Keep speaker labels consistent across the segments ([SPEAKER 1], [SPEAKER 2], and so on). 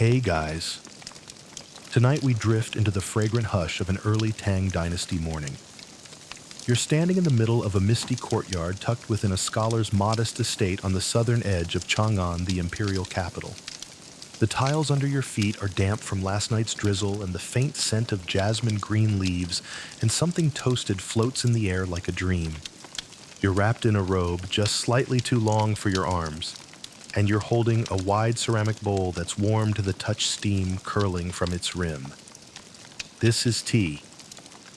[SPEAKER 1] Hey guys. Tonight we drift into the fragrant hush of an early Tang Dynasty morning. You're standing in the middle of a misty courtyard tucked within a scholar's modest estate on the southern edge of Chang'an, the imperial capital. The tiles under your feet are damp from last night's drizzle, and the faint scent of jasmine green leaves and something toasted floats in the air like a dream. You're wrapped in a robe just slightly too long for your arms, and you're holding a wide ceramic bowl that's warm to the touch steam curling from its rim. This is tea,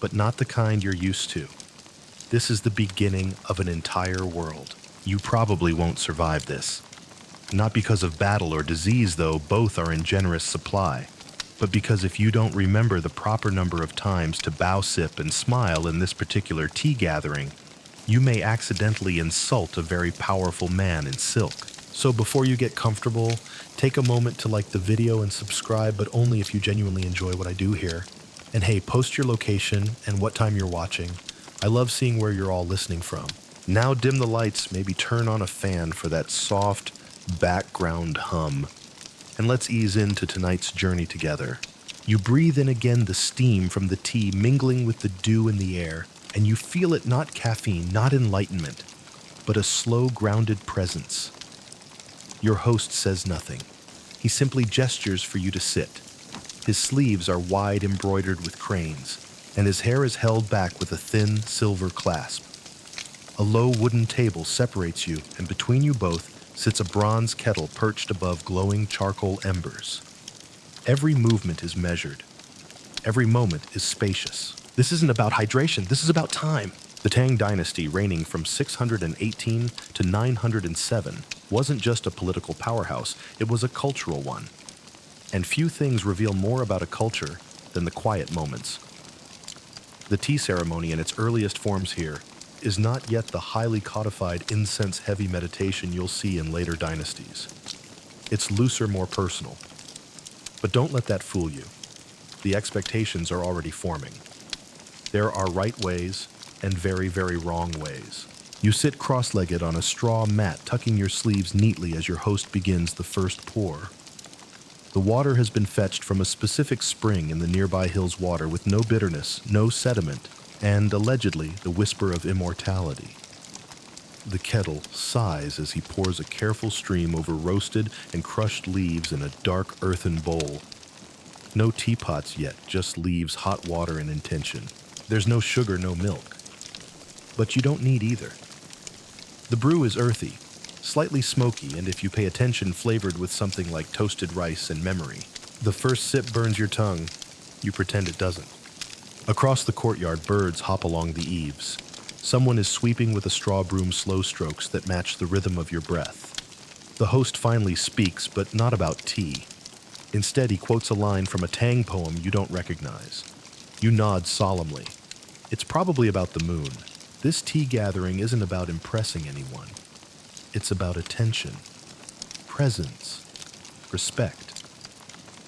[SPEAKER 1] but not the kind you're used to. This is the beginning of an entire world. You probably won't survive this. Not because of battle or disease, though both are in generous supply, but because if you don't remember the proper number of times to bow, sip, and smile in this particular tea gathering, you may accidentally insult a very powerful man in silk. So before you get comfortable, take a moment to like the video and subscribe, but only if you genuinely enjoy what I do here. And hey, post your location and what time you're watching. I love seeing where you're all listening from. Now dim the lights, maybe turn on a fan for that soft background hum. And let's ease into tonight's journey together. You breathe in again the steam from the tea mingling with the dew in the air, and you feel it not caffeine, not enlightenment, but a slow, grounded presence. Your host says nothing. He simply gestures for you to sit. His sleeves are wide, embroidered with cranes, and his hair is held back with a thin, silver clasp. A low wooden table separates you, and between you both sits a bronze kettle perched above glowing charcoal embers. Every movement is measured. Every moment is spacious. This isn't about hydration, this is about time. The Tang Dynasty, reigning from 618 to 907, wasn't just a political powerhouse, it was a cultural one. And few things reveal more about a culture than the quiet moments. The tea ceremony in its earliest forms here is not yet the highly codified incense-heavy meditation you'll see in later dynasties. It's looser, more personal. But don't let that fool you. The expectations are already forming. There are right ways and very, very wrong ways. You sit cross-legged on a straw mat, tucking your sleeves neatly as your host begins the first pour. The water has been fetched from a specific spring in the nearby hill's water with no bitterness, no sediment, and, allegedly, the whisper of immortality. The kettle sighs as he pours a careful stream over roasted and crushed leaves in a dark earthen bowl. No teapots yet, just leaves, hot water, and intention. There's no sugar, no milk. But you don't need either. The brew is earthy, slightly smoky, and if you pay attention, flavored with something like toasted rice and memory. The first sip burns your tongue. You pretend it doesn't. Across the courtyard, birds hop along the eaves. Someone is sweeping with a straw broom slow strokes that match the rhythm of your breath. The host finally speaks, but not about tea. Instead, he quotes a line from a Tang poem you don't recognize. You nod solemnly. It's probably about the moon. This tea gathering isn't about impressing anyone. It's about attention, presence, respect.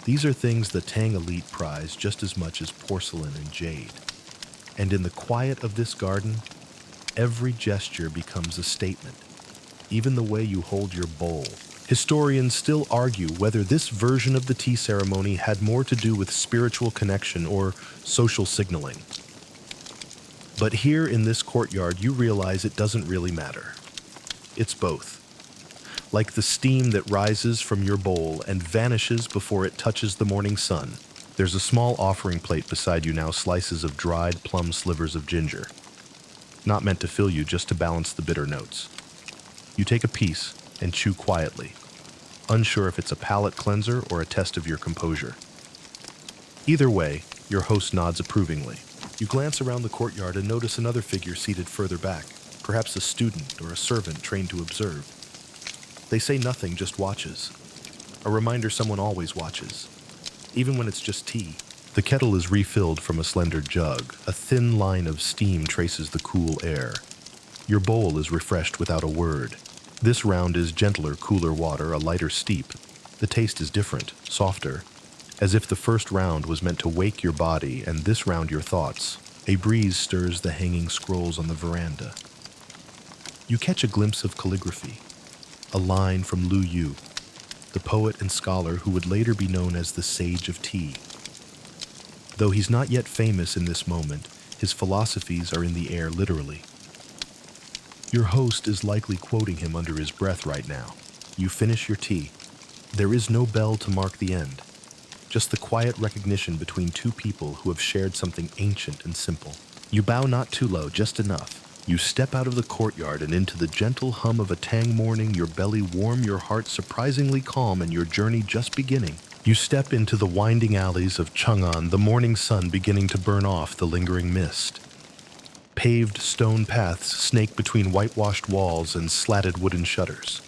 [SPEAKER 1] These are things the Tang elite prize just as much as porcelain and jade. And in the quiet of this garden, every gesture becomes a statement, even the way you hold your bowl. Historians still argue whether this version of the tea ceremony had more to do with spiritual connection or social signaling. But here in this courtyard, you realize it doesn't really matter. It's both. Like the steam that rises from your bowl and vanishes before it touches the morning sun, there's a small offering plate beside you now, slices of dried plum slivers of ginger. Not meant to fill you, just to balance the bitter notes. You take a piece and chew quietly, unsure if it's a palate cleanser or a test of your composure. Either way, your host nods approvingly. You glance around the courtyard and notice another figure seated further back, perhaps a student or a servant trained to observe. They say nothing, just watches. A reminder someone always watches, even when it's just tea. The kettle is refilled from a slender jug. A thin line of steam traces the cool air. Your bowl is refreshed without a word. This round is gentler, cooler water, a lighter steep. The taste is different, softer, as if the first round was meant to wake your body and this round your thoughts. A breeze stirs the hanging scrolls on the veranda. You catch a glimpse of calligraphy, a line from Lu Yu. the poet and scholar who would later be known as the Sage of Tea. Though he's not yet famous in this moment, his philosophies are in the air literally. Your host is likely quoting him under his breath right now. You finish your tea. There is no bell to mark the end, just the quiet recognition between two people who have shared something ancient and simple. You bow not too low, just enough. You step out of the courtyard and into the gentle hum of a Tang morning, your belly warm, your heart surprisingly calm, and your journey just beginning. You step into the winding alleys of Chang'an, the morning sun beginning to burn off the lingering mist. Paved stone paths snake between whitewashed walls and slatted wooden shutters.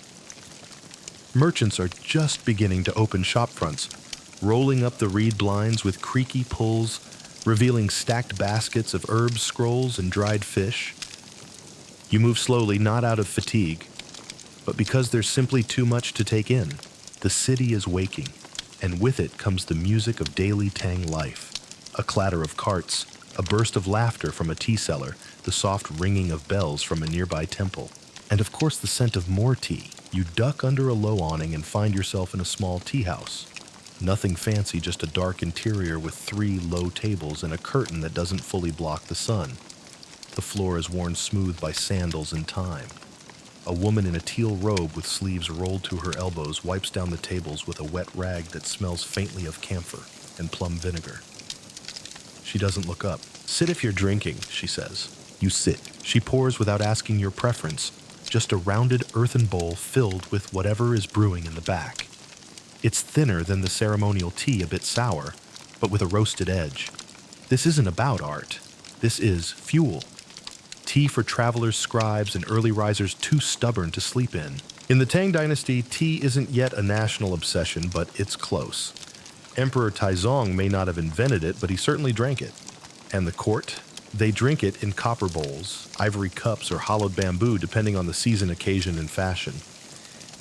[SPEAKER 1] Merchants are just beginning to open shopfronts, rolling up the reed blinds with creaky pulls, revealing stacked baskets of herbs, scrolls, and dried fish. You move slowly, not out of fatigue, but because there's simply too much to take in. The city is waking, and with it comes the music of daily Tang life. A clatter of carts, a burst of laughter from a tea cellar, the soft ringing of bells from a nearby temple, and of course the scent of more tea. You duck under a low awning and find yourself in a small tea house. Nothing fancy, just a dark interior with 3 low tables and a curtain that doesn't fully block the sun. The floor is worn smooth by sandals and time. A woman in a teal robe with sleeves rolled to her elbows wipes down the tables with a wet rag that smells faintly of camphor and plum vinegar. She doesn't look up. "Sit if you're drinking," she says. You sit. She pours without asking your preference, just a rounded earthen bowl filled with whatever is brewing in the back. It's thinner than the ceremonial tea, a bit sour, but with a roasted edge. This isn't about art. This is fuel. Tea for travelers, scribes, and early risers too stubborn to sleep in. In the Tang Dynasty, tea isn't yet a national obsession, but it's close. Emperor Taizong may not have invented it, but he certainly drank it. And the court? They drink it in copper bowls, ivory cups, or hollowed bamboo, depending on the season, occasion, and fashion.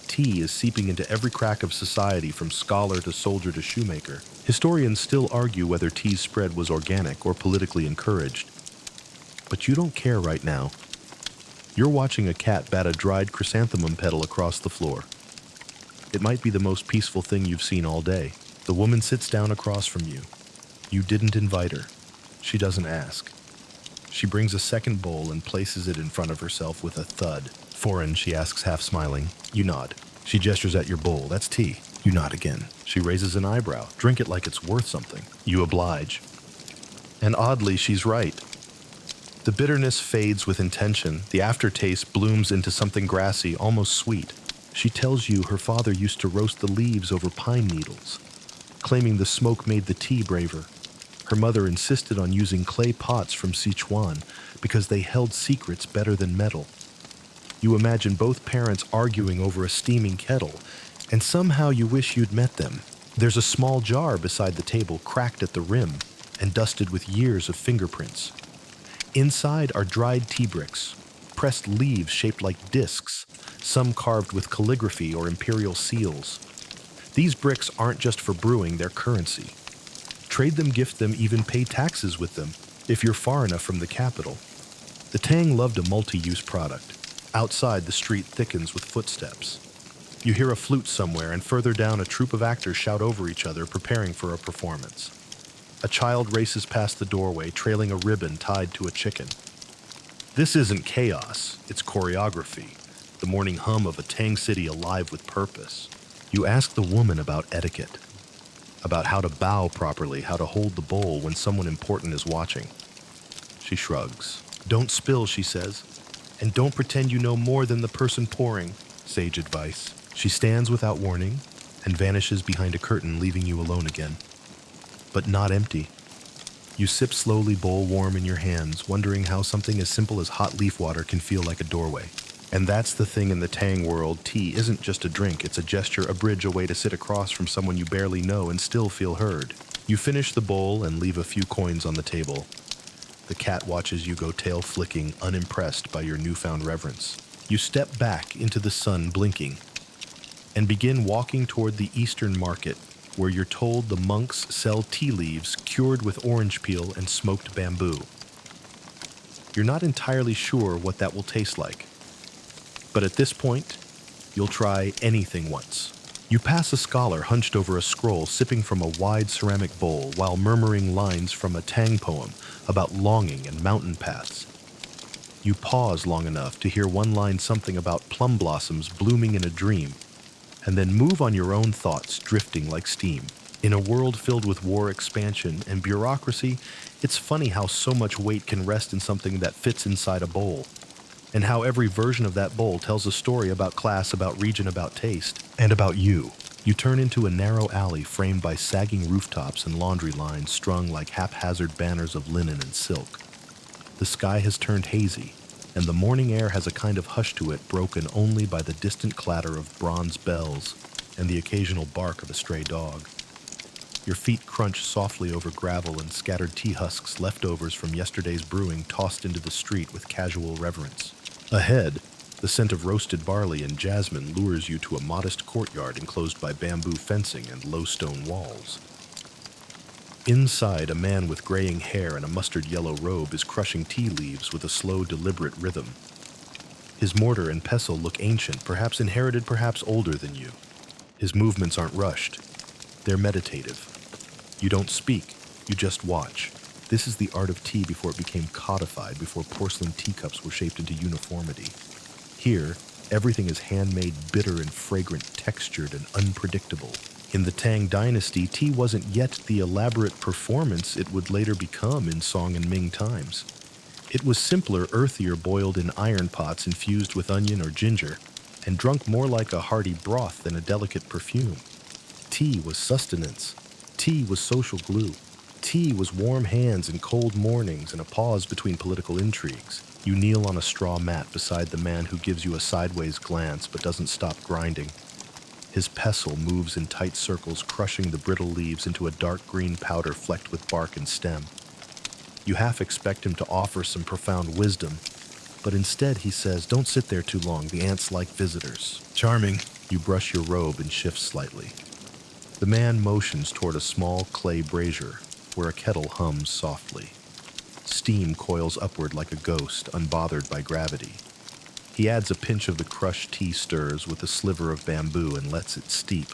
[SPEAKER 1] Tea is seeping into every crack of society, from scholar to soldier to shoemaker. Historians still argue whether tea's spread was organic or politically encouraged. But you don't care right now. You're watching a cat bat a dried chrysanthemum petal across the floor. It might be the most peaceful thing you've seen all day. The woman sits down across from you. You didn't invite her. She doesn't ask. She brings a second bowl and places it in front of herself with a thud. "Foreign?" she asks, half smiling. You nod. She gestures at your bowl. "That's tea." You nod again. She raises an eyebrow. "Drink it like it's worth something." You oblige. And oddly, she's right. The bitterness fades with intention. The aftertaste blooms into something grassy, almost sweet. She tells you her father used to roast the leaves over pine needles, claiming the smoke made the tea braver. Her mother insisted on using clay pots from Sichuan because they held secrets better than metal. You imagine both parents arguing over a steaming kettle, and somehow you wish you'd met them. There's a small jar beside the table, cracked at the rim and dusted with years of fingerprints. Inside are dried tea bricks, pressed leaves shaped like discs, some carved with calligraphy or imperial seals. These bricks aren't just for brewing, they're currency. Trade them, gift them, even pay taxes with them, if you're far enough from the capital. The Tang loved a multi-use product. Outside, the street thickens with footsteps. You hear a flute somewhere, and further down, a troupe of actors shout over each other, preparing for a performance. A child races past the doorway, trailing a ribbon tied to a chicken. This isn't chaos, it's choreography, the morning hum of a Tang city alive with purpose. You ask the woman about etiquette, about how to bow properly, how to hold the bowl when someone important is watching. She shrugs. "Don't spill," she says, "and don't pretend you know more than the person pouring." Sage advice. She stands without warning and vanishes behind a curtain, leaving you alone again. But not empty. You sip slowly, bowl warm in your hands, wondering how something as simple as hot leaf water can feel like a doorway. And that's the thing in the Tang world. Tea isn't just a drink, it's a gesture, a bridge, a way to sit across from someone you barely know and still feel heard. You finish the bowl and leave a few coins on the table. The cat watches you go, tail flicking, unimpressed by your newfound reverence. You step back into the sun, blinking, and begin walking toward the eastern market, where you're told the monks sell tea leaves cured with orange peel and smoked bamboo. You're not entirely sure what that will taste like, but at this point, you'll try anything once. You pass a scholar hunched over a scroll, sipping from a wide ceramic bowl while murmuring lines from a Tang poem about longing and mountain paths. You pause long enough to hear one line something about plum blossoms blooming in a dream, and then move on your own thoughts, drifting like steam. In a world filled with war, expansion, and bureaucracy, it's funny how so much weight can rest in something that fits inside a bowl, and how every version of that bowl tells a story about class, about region, about taste, and about you. You turn into a narrow alley framed by sagging rooftops and laundry lines strung like haphazard banners of linen and silk. The sky has turned hazy, and the morning air has a kind of hush to it broken only by the distant clatter of bronze bells and the occasional bark of a stray dog. Your feet crunch softly over gravel and scattered tea husks, leftovers from yesterday's brewing tossed into the street with casual reverence. Ahead, the scent of roasted barley and jasmine lures you to a modest courtyard enclosed by bamboo fencing and low stone walls. Inside, a man with graying hair and a mustard-yellow robe is crushing tea leaves with a slow, deliberate rhythm. His mortar and pestle look ancient, perhaps inherited, perhaps older than you. His movements aren't rushed. They're meditative. You don't speak, you just watch. This is the art of tea before it became codified, before porcelain teacups were shaped into uniformity. Here, everything is handmade, bitter and fragrant, textured and unpredictable. In the Tang Dynasty, tea wasn't yet the elaborate performance it would later become in Song and Ming times. It was simpler, earthier, boiled in iron pots infused with onion or ginger, and drunk more like a hearty broth than a delicate perfume. Tea was sustenance. Tea was social glue. Tea was warm hands in cold mornings and a pause between political intrigues. You kneel on a straw mat beside the man who gives you a sideways glance but doesn't stop grinding. His pestle moves in tight circles, crushing the brittle leaves into a dark green powder flecked with bark and stem. You half expect him to offer some profound wisdom, but instead he says, "Don't sit there too long, the ants like visitors." Charming. You brush your robe and shift slightly. The man motions toward a small clay brazier where a kettle hums softly. Steam coils upward like a ghost, unbothered by gravity. He adds a pinch of the crushed tea stirs with a sliver of bamboo and lets it steep.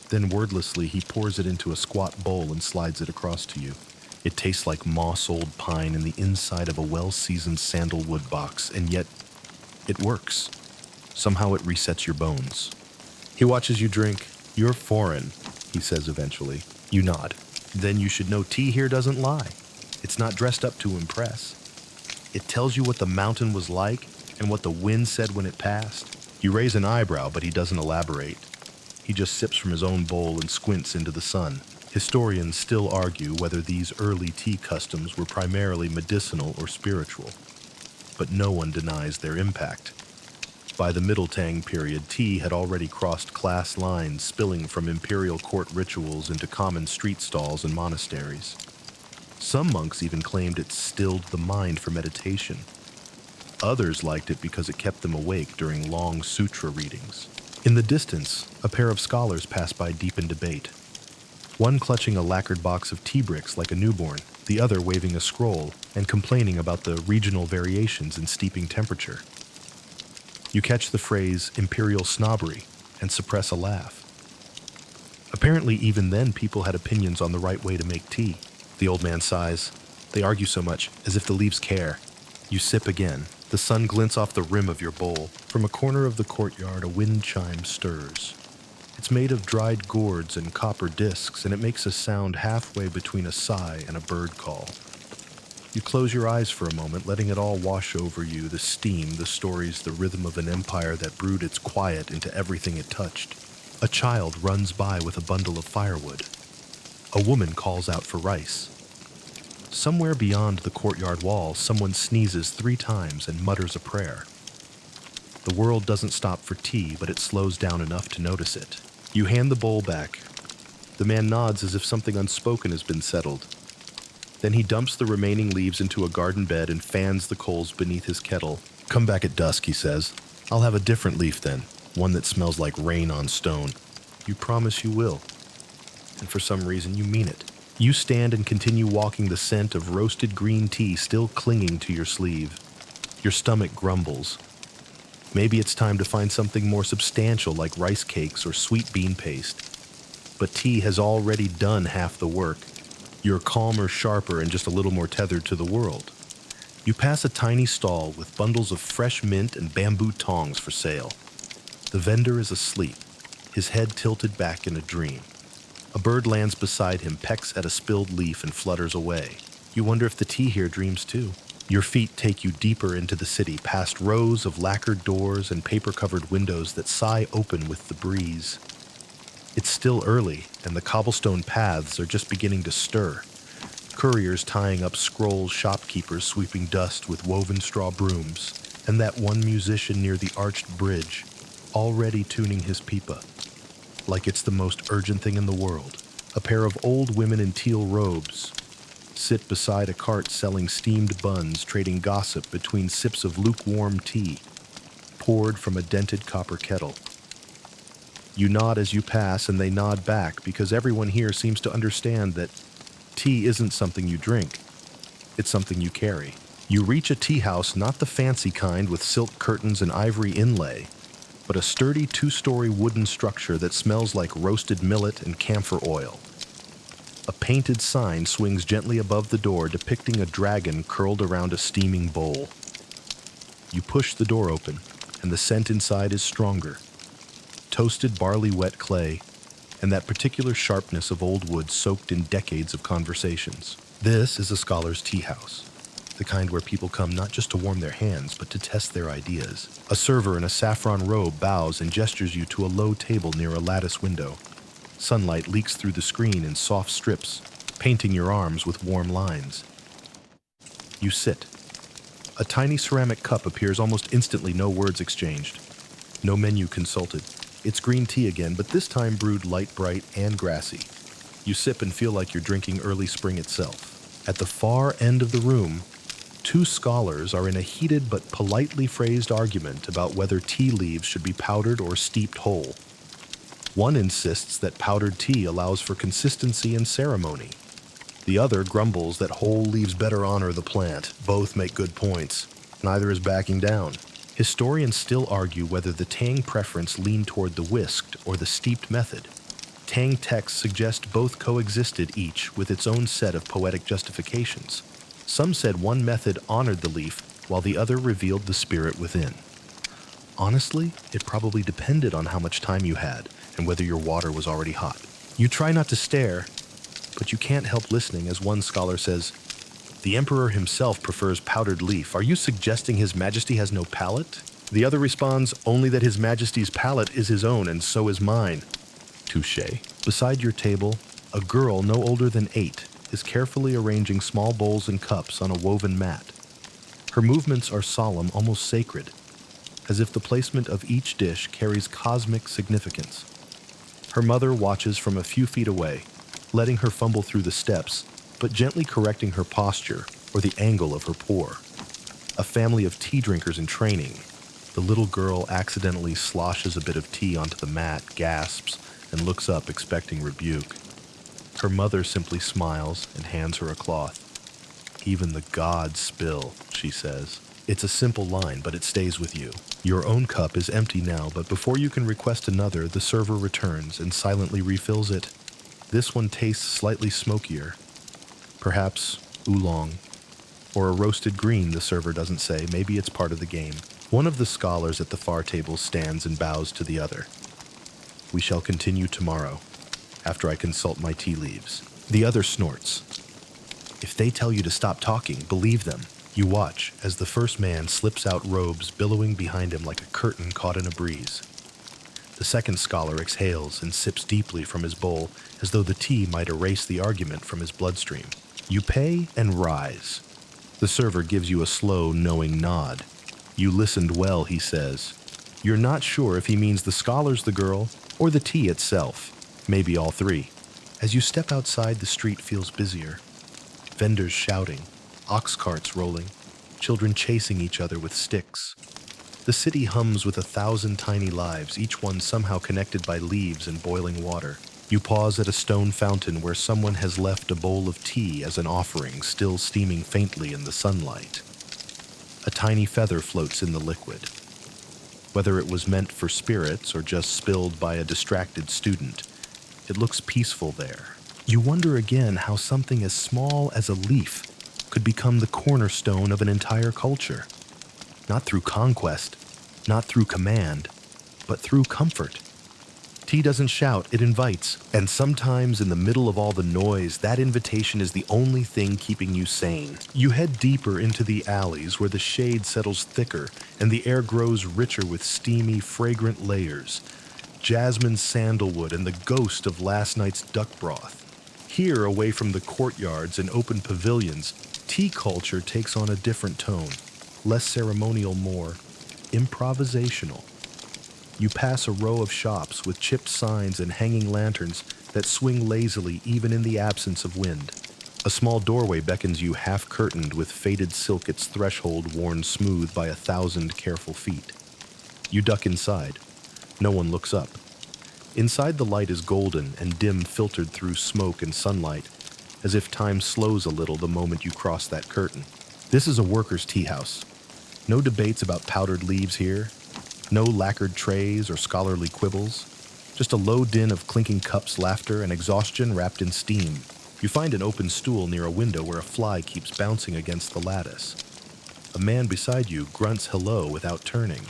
[SPEAKER 1] Then wordlessly he pours it into a squat bowl and slides it across to you. It tastes like moss-old pine in the inside of a well-seasoned sandalwood box, and yet it works. Somehow it resets your bones. He watches you drink. "You're foreign," he says eventually. You nod. "Then you should know tea here doesn't lie. It's not dressed up to impress. It tells you what the mountain was like and what the wind said when it passed." You raise an eyebrow, but he doesn't elaborate. He just sips from his own bowl and squints into the sun. Historians still argue whether these early tea customs were primarily medicinal or spiritual, but no one denies their impact. By the Middle Tang period, tea had already crossed class lines, spilling from imperial court rituals into common street stalls and monasteries. Some monks even claimed it stilled the mind for meditation. Others liked it because it kept them awake during long sutra readings. In the distance, a pair of scholars pass by deep in debate. One clutching a lacquered box of tea bricks like a newborn, the other waving a scroll and complaining about the regional variations in steeping temperature. You catch the phrase imperial snobbery and suppress a laugh. Apparently, even then, people had opinions on the right way to make tea. The old man sighs. They argue so much, as if the leaves care. You sip again. The sun glints off the rim of your bowl. From a corner of the courtyard, a wind chime stirs. It's made of dried gourds and copper discs, and it makes a sound halfway between a sigh and a bird call. You close your eyes for a moment, letting it all wash over you, the steam, the stories, the rhythm of an empire that brewed its quiet into everything it touched. A child runs by with a bundle of firewood. A woman calls out for rice. Somewhere beyond the courtyard wall, someone sneezes 3 times and mutters a prayer. The world doesn't stop for tea, but it slows down enough to notice it. You hand the bowl back. The man nods as if something unspoken has been settled. Then he dumps the remaining leaves into a garden bed and fans the coals beneath his kettle. "Come back at dusk," he says. "I'll have a different leaf then, one that smells like rain on stone." You promise you will. And for some reason, you mean it. You stand and continue walking, the scent of roasted green tea still clinging to your sleeve. Your stomach grumbles. Maybe it's time to find something more substantial like rice cakes or sweet bean paste. But tea has already done half the work. You're calmer, sharper, and just a little more tethered to the world. You pass a tiny stall with bundles of fresh mint and bamboo tongs for sale. The vendor is asleep, his head tilted back in a dream. A bird lands beside him, pecks at a spilled leaf, and flutters away. You wonder if the tea here dreams too. Your feet take you deeper into the city, past rows of lacquered doors and paper-covered windows that sigh open with the breeze. It's still early, and the cobblestone paths are just beginning to stir. Couriers tying up scrolls, shopkeepers sweeping dust with woven straw brooms, and that one musician near the arched bridge, already tuning his pipa. Like it's the most urgent thing in the world. A pair of old women in teal robes sit beside a cart selling steamed buns, trading gossip between sips of lukewarm tea, poured from a dented copper kettle. You nod as you pass, and they nod back, because everyone here seems to understand that tea isn't something you drink, it's something you carry. You reach a tea house, not the fancy kind with silk curtains and ivory inlay, but a sturdy two-story wooden structure that smells like roasted millet and camphor oil. A painted sign swings gently above the door, depicting a dragon curled around a steaming bowl. You push the door open, and the scent inside is stronger. Toasted barley-wet clay, and that particular sharpness of old wood soaked in decades of conversations. This is a scholar's tea house, the kind where people come not just to warm their hands, but to test their ideas. A server in a saffron robe bows and gestures you to a low table near a lattice window. Sunlight leaks through the screen in soft strips, painting your arms with warm lines. You sit. A tiny ceramic cup appears almost instantly, no words exchanged. No menu consulted. It's green tea again, but this time brewed light, bright, and grassy. You sip and feel like you're drinking early spring itself. At the far end of the room, two scholars are in a heated but politely phrased argument about whether tea leaves should be powdered or steeped whole. One insists that powdered tea allows for consistency and ceremony. The other grumbles that whole leaves better honor the plant. Both make good points. Neither is backing down. Historians still argue whether the Tang preference leaned toward the whisked or the steeped method. Tang texts suggest both coexisted, each with its own set of poetic justifications. Some said one method honored the leaf, while the other revealed the spirit within. Honestly, it probably depended on how much time you had and whether your water was already hot. You try not to stare, but you can't help listening as one scholar says, "The emperor himself prefers powdered leaf. Are you suggesting his majesty has no palate?" The other responds, "Only that his majesty's palate is his own, and so is mine." Touché. Beside your table, a girl no older than 8 is carefully arranging small bowls and cups on a woven mat. Her movements are solemn, almost sacred, as if the placement of each dish carries cosmic significance. Her mother watches from a few feet away, letting her fumble through the steps, but gently correcting her posture or the angle of her pour. A family of tea drinkers in training. The little girl accidentally sloshes a bit of tea onto the mat, gasps, and looks up expecting rebuke. Her mother simply smiles and hands her a cloth. "Even the gods spill," she says. It's a simple line, but it stays with you. Your own cup is empty now, but before you can request another, the server returns and silently refills it. This one tastes slightly smokier. Perhaps oolong. Or a roasted green, the server doesn't say. Maybe it's part of the game. One of the scholars at the far table stands and bows to the other. "We shall continue tomorrow, after I consult my tea leaves." The other snorts. "If they tell you to stop talking, believe them." You watch as the first man slips out, robes billowing behind him like a curtain caught in a breeze. The second scholar exhales and sips deeply from his bowl, as though the tea might erase the argument from his bloodstream. You pay and rise. The server gives you a slow, knowing nod. "You listened well," he says. You're not sure if he means the scholar's the girl or the tea itself. Maybe all three. As you step outside, the street feels busier. Vendors shouting, ox carts rolling, children chasing each other with sticks. The city hums with 1,000 tiny lives, each one somehow connected by leaves and boiling water. You pause at a stone fountain where someone has left a bowl of tea as an offering, still steaming faintly in the sunlight. A tiny feather floats in the liquid. Whether it was meant for spirits or just spilled by a distracted student, it looks peaceful there. You wonder again how something as small as a leaf could become the cornerstone of an entire culture. Not through conquest, not through command, but through comfort. Tea doesn't shout, it invites. And sometimes in the middle of all the noise, that invitation is the only thing keeping you sane. You head deeper into the alleys where the shade settles thicker and the air grows richer with steamy, fragrant layers. Jasmine, sandalwood, and the ghost of last night's duck broth. Here, away from the courtyards and open pavilions, tea culture takes on a different tone. Less ceremonial, more improvisational. You pass a row of shops with chipped signs and hanging lanterns that swing lazily even in the absence of wind. A small doorway beckons you half-curtained with faded silk its threshold worn smooth by 1,000 careful feet. You duck inside. No one looks up. Inside the light is golden and dim, filtered through smoke and sunlight, as if time slows a little the moment you cross that curtain. This is a worker's tea house. No debates about powdered leaves here. No lacquered trays or scholarly quibbles. Just a low din of clinking cups, laughter, and exhaustion wrapped in steam. You find an open stool near a window where a fly keeps bouncing against the lattice. A man beside you grunts hello without turning.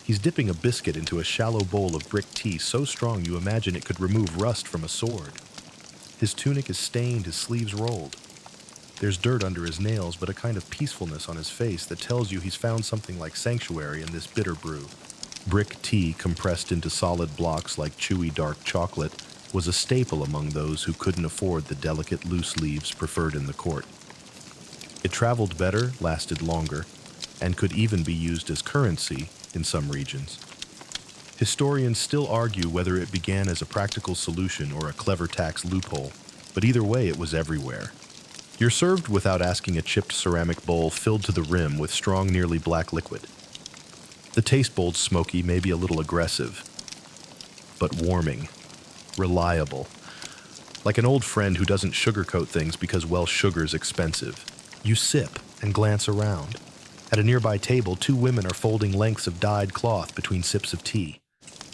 [SPEAKER 1] He's dipping a biscuit into a shallow bowl of brick tea so strong you imagine it could remove rust from a sword. His tunic is stained, his sleeves rolled. There's dirt under his nails, but a kind of peacefulness on his face that tells you he's found something like sanctuary in this bitter brew. Brick tea compressed into solid blocks like chewy dark chocolate was a staple among those who couldn't afford the delicate loose leaves preferred in the court. It traveled better, lasted longer, and could even be used as currency in some regions. Historians still argue whether it began as a practical solution or a clever tax loophole, but either way it was everywhere. You're served without asking a chipped ceramic bowl filled to the rim with strong, nearly black liquid. The taste bold's smoky, maybe a little aggressive, but warming, reliable. Like an old friend who doesn't sugarcoat things because, well, sugar's expensive. You sip and glance around. At a nearby table, 2 women are folding lengths of dyed cloth between sips of tea.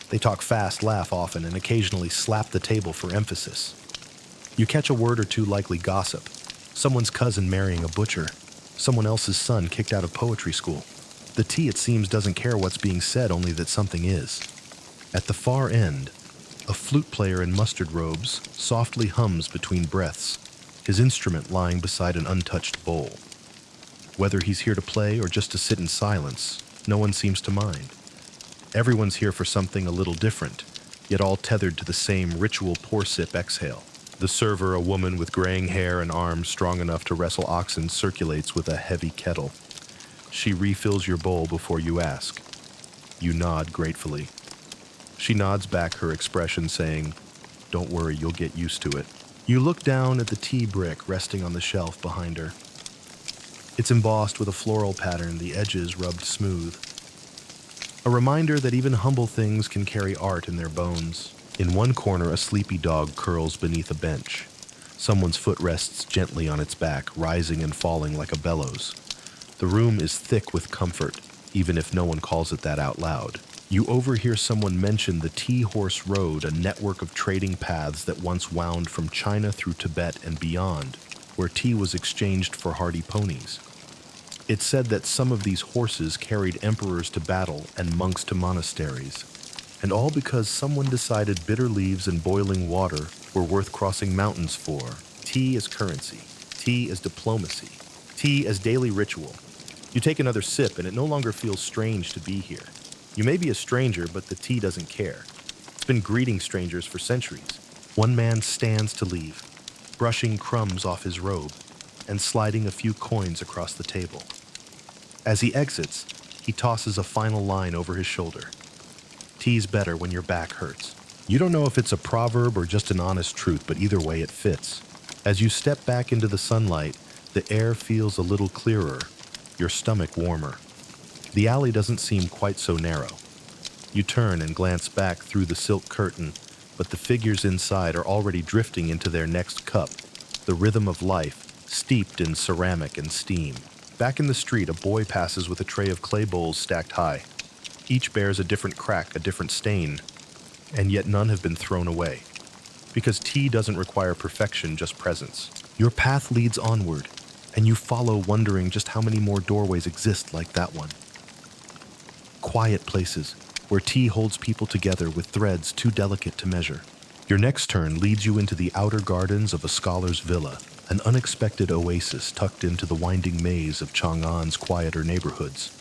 [SPEAKER 1] They talk fast, laugh often, and occasionally slap the table for emphasis. You catch a word or two likely gossip. Someone's cousin marrying a butcher. Someone else's son kicked out of poetry school. The tea, it seems, doesn't care what's being said, only that something is. At the far end, a flute player in mustard robes softly hums between breaths, his instrument lying beside an untouched bowl. Whether he's here to play or just to sit in silence, no one seems to mind. Everyone's here for something a little different, yet all tethered to the same ritual pour-sip-exhale. The server, a woman with graying hair and arms strong enough to wrestle oxen, circulates with a heavy kettle. She refills your bowl before you ask. You nod gratefully. She nods back, her expression saying, "Don't worry, you'll get used to it." You look down at the tea brick resting on the shelf behind her. It's embossed with a floral pattern, the edges rubbed smooth. A reminder that even humble things can carry art in their bones. In one corner, a sleepy dog curls beneath a bench. Someone's foot rests gently on its back, rising and falling like a bellows. The room is thick with comfort, even if no one calls it that out loud. You overhear someone mention the Tea Horse Road, a network of trading paths that once wound from China through Tibet and beyond, where tea was exchanged for hardy ponies. It's said that some of these horses carried emperors to battle and monks to monasteries, and all because someone decided bitter leaves and boiling water were worth crossing mountains for. Tea as currency, tea as diplomacy, tea as daily ritual. You take another sip and it no longer feels strange to be here. You may be a stranger, but the tea doesn't care. It's been greeting strangers for centuries. One man stands to leave, brushing crumbs off his robe and sliding a few coins across the table. As he exits, he tosses a final line over his shoulder. Tea's better when your back hurts. You don't know if it's a proverb or just an honest truth, but either way it fits. As you step back into the sunlight, the air feels a little clearer, your stomach warmer. The alley doesn't seem quite so narrow. You turn and glance back through the silk curtain, but the figures inside are already drifting into their next cup, the rhythm of life, steeped in ceramic and steam. Back in the street, a boy passes with a tray of clay bowls stacked high. Each bears a different crack, a different stain, and yet none have been thrown away. Because tea doesn't require perfection, just presence. Your path leads onward, and you follow wondering just how many more doorways exist like that one. Quiet places, where tea holds people together with threads too delicate to measure. Your next turn leads you into the outer gardens of a scholar's villa, an unexpected oasis tucked into the winding maze of Chang'an's quieter neighborhoods.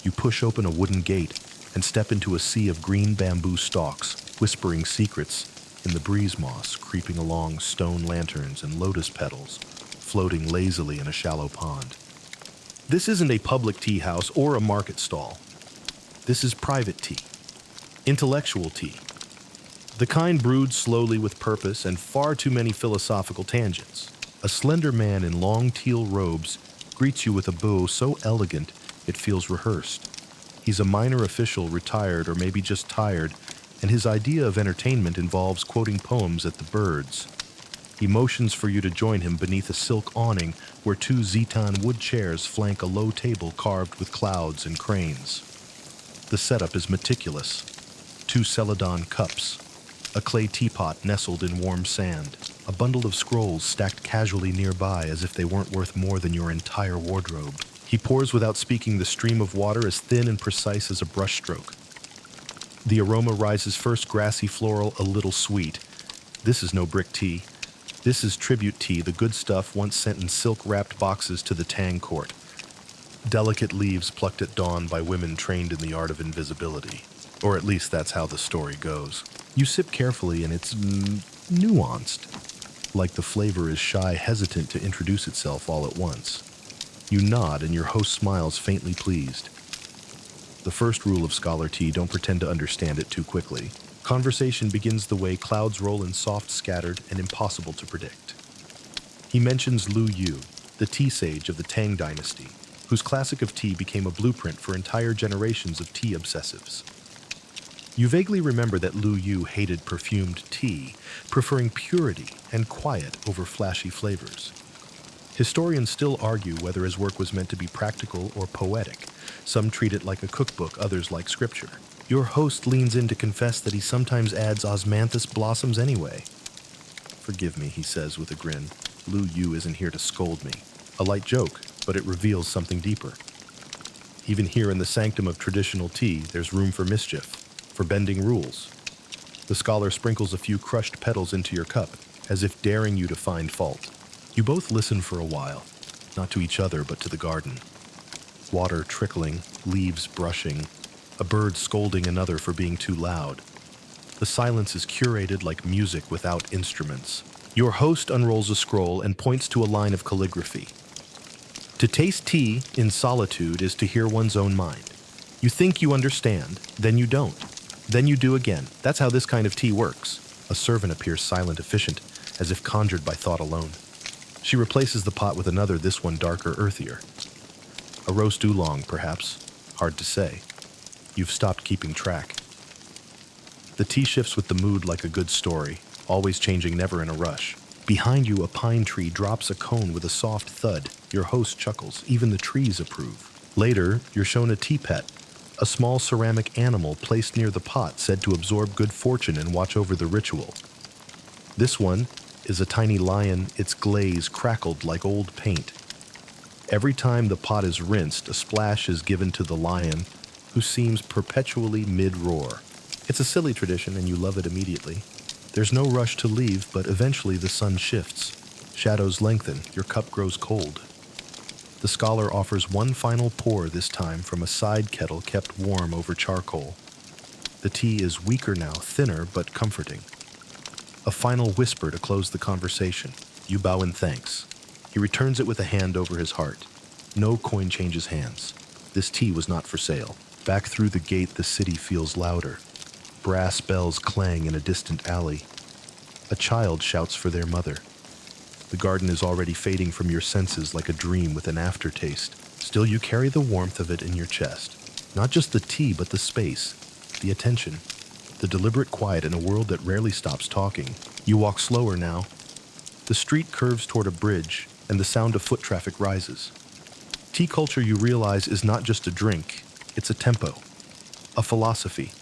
[SPEAKER 1] You push open a wooden gate and step into a sea of green bamboo stalks, whispering secrets in the breeze moss, creeping along stone lanterns and lotus petals, floating lazily in a shallow pond. This isn't a public tea house or a market stall. This is private tea, intellectual tea, the kind brewed slowly with purpose and far too many philosophical tangents. A slender man in long teal robes greets you with a bow so elegant it feels rehearsed. He's a minor official, retired or maybe just tired, and his idea of entertainment involves quoting poems at the birds. He motions for you to join him beneath a silk awning where two Zetan wood chairs flank a low table carved with clouds and cranes. The setup is meticulous. 2 celadon cups, a clay teapot nestled in warm sand, a bundle of scrolls stacked casually nearby as if they weren't worth more than your entire wardrobe. He pours without speaking, the stream of water as thin and precise as a brushstroke. The aroma rises first grassy, floral, a little sweet. This is no brick tea. This is tribute tea, the good stuff once sent in silk-wrapped boxes to the Tang court. Delicate leaves plucked at dawn by women trained in the art of invisibility. Or at least that's how the story goes. You sip carefully and it's nuanced, like the flavor is shy, hesitant to introduce itself all at once. You nod and your host smiles, faintly pleased. The first rule of scholar tea: don't pretend to understand it too quickly. Conversation begins the way clouds roll in, soft, scattered, and impossible to predict. He mentions Lu Yu, the tea sage of the Tang Dynasty, whose classic of tea became a blueprint for entire generations of tea obsessives. You vaguely remember that Lu Yu hated perfumed tea, preferring purity and quiet over flashy flavors. Historians still argue whether his work was meant to be practical or poetic. Some treat it like a cookbook, others like scripture. Your host leans in to confess that he sometimes adds osmanthus blossoms anyway. "Forgive me," he says with a grin. "Lu Yu isn't here to scold me." A light joke, but it reveals something deeper. Even here in the sanctum of traditional tea, there's room for mischief, for bending rules. The scholar sprinkles a few crushed petals into your cup, as if daring you to find fault. You both listen for a while, not to each other but to the garden. Water trickling, leaves brushing, a bird scolding another for being too loud. The silence is curated like music without instruments. Your host unrolls a scroll and points to a line of calligraphy. To taste tea in solitude is to hear one's own mind. You think you understand, then you don't. Then you do again. That's how this kind of tea works. A servant appears silent, efficient, as if conjured by thought alone. She replaces the pot with another, this one darker, earthier. A roast oolong, perhaps. Hard to say. You've stopped keeping track. The tea shifts with the mood like a good story, always changing, never in a rush. Behind you, a pine tree drops a cone with a soft thud. Your host chuckles. Even the trees approve. Later, you're shown a teapot, a small ceramic animal placed near the pot said to absorb good fortune and watch over the ritual. This one is a tiny lion, its glaze crackled like old paint. Every time the pot is rinsed, a splash is given to the lion, who seems perpetually mid-roar. It's a silly tradition and you love it immediately. There's no rush to leave, but eventually the sun shifts. Shadows lengthen, your cup grows cold. The scholar offers one final pour, this time from a side kettle kept warm over charcoal. The tea is weaker now, thinner but comforting. A final whisper to close the conversation. You bow in thanks. He returns it with a hand over his heart. No coin changes hands. This tea was not for sale. Back through the gate, the city feels louder. Brass bells clang in a distant alley. A child shouts for their mother. The garden is already fading from your senses like a dream with an aftertaste. Still, you carry the warmth of it in your chest. Not just the tea, but the space, the attention, the deliberate quiet in a world that rarely stops talking. You walk slower now. The street curves toward a bridge, and the sound of foot traffic rises. Tea culture, you realize, is not just a drink, it's a tempo. a philosophy,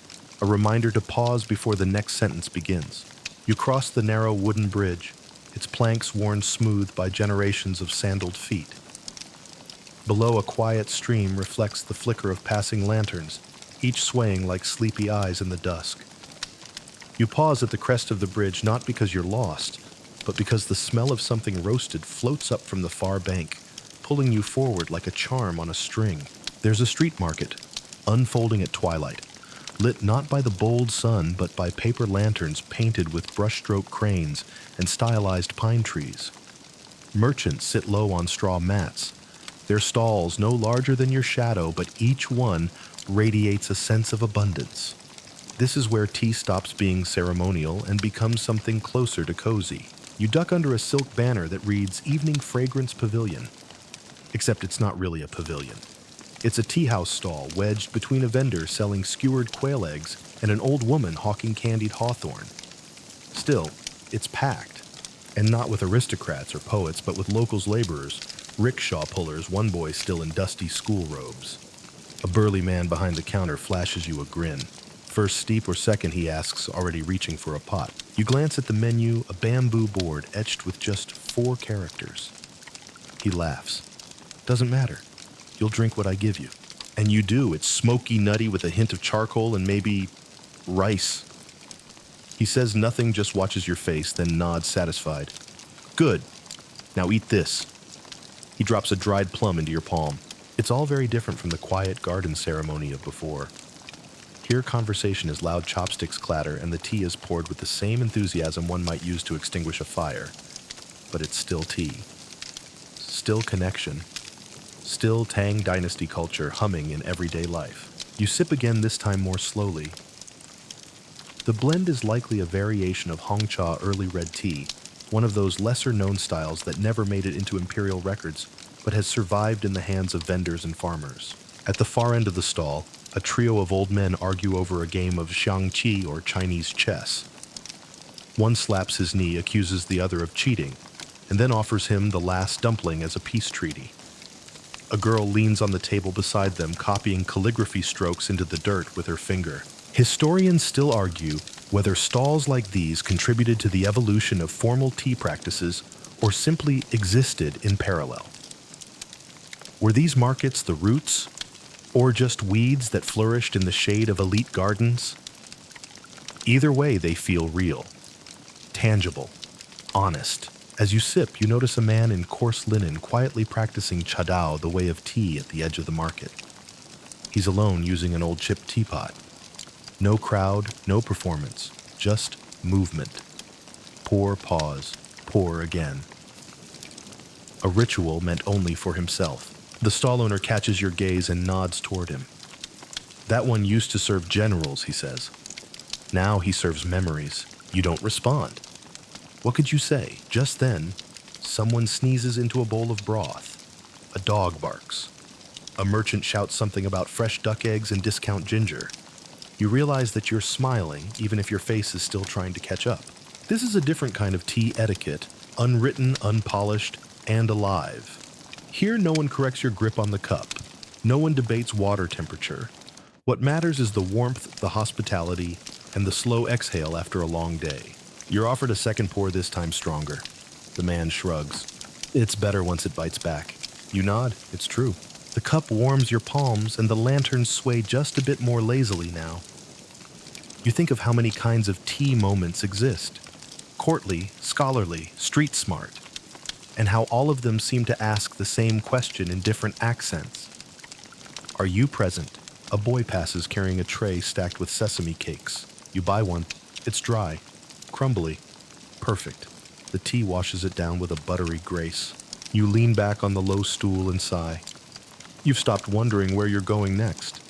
[SPEAKER 1] a reminder to pause before the next sentence begins. You cross the narrow wooden bridge, its planks worn smooth by generations of sandaled feet. Below, a quiet stream reflects the flicker of passing lanterns, each swaying like sleepy eyes in the dusk. You pause at the crest of the bridge not because you're lost, but because the smell of something roasted floats up from the far bank, pulling you forward like a charm on a string. There's a street market, unfolding at twilight, lit not by the bold sun but by paper lanterns painted with brushstroke cranes and stylized pine trees. Merchants sit low on straw mats, their stalls no larger than your shadow, but each one radiates a sense of abundance. This is where tea stops being ceremonial and becomes something closer to cozy. You duck under a silk banner that reads Evening Fragrance Pavilion. Except it's not really a pavilion. It's a tea house stall wedged between a vendor selling skewered quail eggs and an old woman hawking candied hawthorn. Still, it's packed, and not with aristocrats or poets, but with locals laborers, rickshaw pullers, one boy still in dusty school robes. A burly man behind the counter flashes you a grin. First steep or second, he asks, already reaching for a pot. You glance at the menu, a bamboo board etched with just 4 characters. He laughs. Doesn't matter. You'll drink what I give you. And you do. It's smoky, nutty with a hint of charcoal and maybe rice. He says nothing, just watches your face, then nods satisfied. Good. Now eat this. He drops a dried plum into your palm. It's all very different from the quiet garden ceremony of before. Here, conversation is loud chopsticks clatter, and the tea is poured with the same enthusiasm one might use to extinguish a fire. But it's still tea. Still connection. Still Tang Dynasty culture humming in everyday life. You sip again, this time more slowly. The blend is likely a variation of Hongcha early red tea, one of those lesser-known styles that never made it into imperial records, but has survived in the hands of vendors and farmers. At the far end of the stall, a trio of old men argue over a game of xiangqi, or Chinese chess. One slaps his knee, accuses the other of cheating, and then offers him the last dumpling as a peace treaty. A girl leans on the table beside them, copying calligraphy strokes into the dirt with her finger. Historians still argue whether stalls like these contributed to the evolution of formal tea practices or simply existed in parallel. Were these markets the roots, or just weeds that flourished in the shade of elite gardens? Either way, they feel real, tangible, honest. As you sip, you notice a man in coarse linen quietly practicing chadao, the way of tea, at the edge of the market. He's alone, using an old chipped teapot. No crowd, no performance, just movement. Pour, pause, pour again. A ritual meant only for himself. The stall owner catches your gaze and nods toward him. That one used to serve generals, he says. Now he serves memories. You don't respond. What could you say? Just then, someone sneezes into a bowl of broth. A dog barks. A merchant shouts something about fresh duck eggs and discount ginger. You realize that you're smiling, even if your face is still trying to catch up. This is a different kind of tea etiquette, unwritten, unpolished, and alive. Here, no one corrects your grip on the cup. No one debates water temperature. What matters is the warmth, the hospitality, and the slow exhale after a long day. You're offered a second pour, this time stronger. The man shrugs. It's better once it bites back. You nod. It's true. The cup warms your palms, and the lanterns sway just a bit more lazily now. You think of how many kinds of tea moments exist. Courtly, scholarly, street smart. And how all of them seem to ask the same question in different accents. Are you present? A boy passes carrying a tray stacked with sesame cakes. You buy one. It's dry, crumbly, perfect. The tea washes it down with a buttery grace. You lean back on the low stool and sigh. You've stopped wondering where you're going next.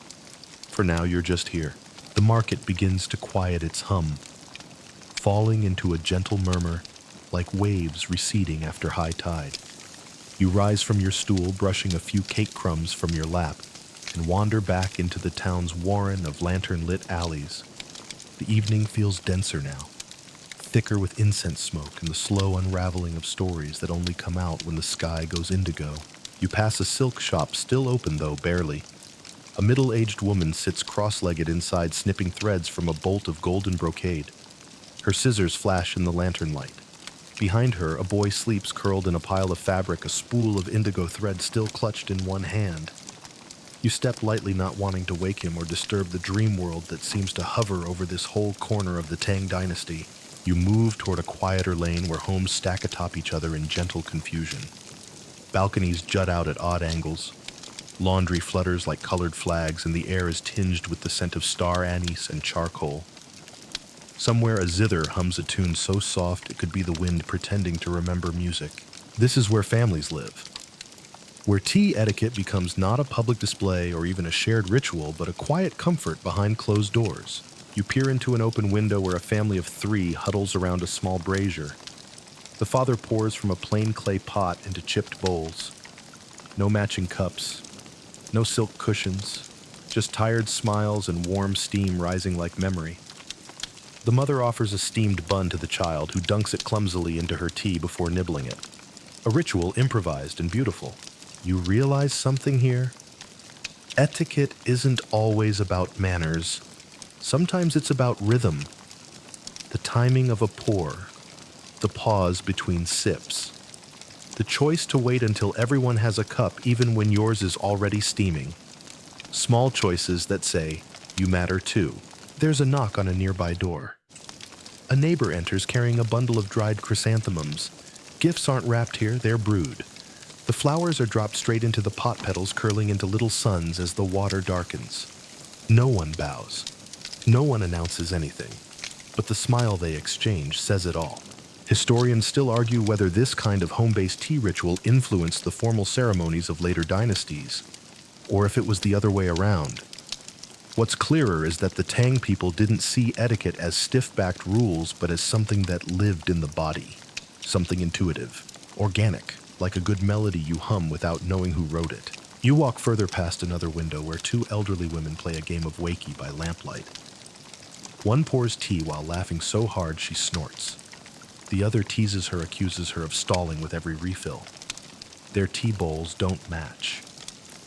[SPEAKER 1] For now, you're just here. The market begins to quiet its hum, falling into a gentle murmur, like waves receding after high tide. You rise from your stool, brushing a few cake crumbs from your lap, and wander back into the town's warren of lantern-lit alleys. The evening feels denser now, thicker with incense smoke and the slow unraveling of stories that only come out when the sky goes indigo. You pass a silk shop, still open though barely. A middle-aged woman sits cross-legged inside snipping threads from a bolt of golden brocade. Her scissors flash in the lantern light. Behind her, a boy sleeps curled in a pile of fabric, a spool of indigo thread still clutched in one hand. You step lightly, not wanting to wake him or disturb the dream world that seems to hover over this whole corner of the Tang Dynasty. You move toward a quieter lane where homes stack atop each other in gentle confusion. Balconies jut out at odd angles. Laundry flutters like colored flags, and the air is tinged with the scent of star anise and charcoal. Somewhere a zither hums a tune so soft it could be the wind pretending to remember music. This is where families live. Where tea etiquette becomes not a public display or even a shared ritual, but a quiet comfort behind closed doors. You peer into an open window where a family of 3 huddles around a small brazier. The father pours from a plain clay pot into chipped bowls. No matching cups, no silk cushions, just tired smiles and warm steam rising like memory. The mother offers a steamed bun to the child, who dunks it clumsily into her tea before nibbling it. A ritual improvised and beautiful. You realize something here? Etiquette isn't always about manners. Sometimes it's about rhythm. The timing of a pour. The pause between sips. The choice to wait until everyone has a cup even when yours is already steaming. Small choices that say, you matter too. There's a knock on a nearby door. A neighbor enters carrying a bundle of dried chrysanthemums. Gifts aren't wrapped here, they're brewed. The flowers are dropped straight into the pot petals, curling into little suns as the water darkens. No one bows. No one announces anything. But the smile they exchange says it all. Historians still argue whether this kind of home-based tea ritual influenced the formal ceremonies of later dynasties, or if it was the other way around. What's clearer is that the Tang people didn't see etiquette as stiff-backed rules, but as something that lived in the body, something intuitive, organic, like a good melody you hum without knowing who wrote it. You walk further past another window where 2 elderly women play a game of wakey by lamplight. One pours tea while laughing so hard she snorts. The other teases her, accuses her of stalling with every refill. Their tea bowls don't match.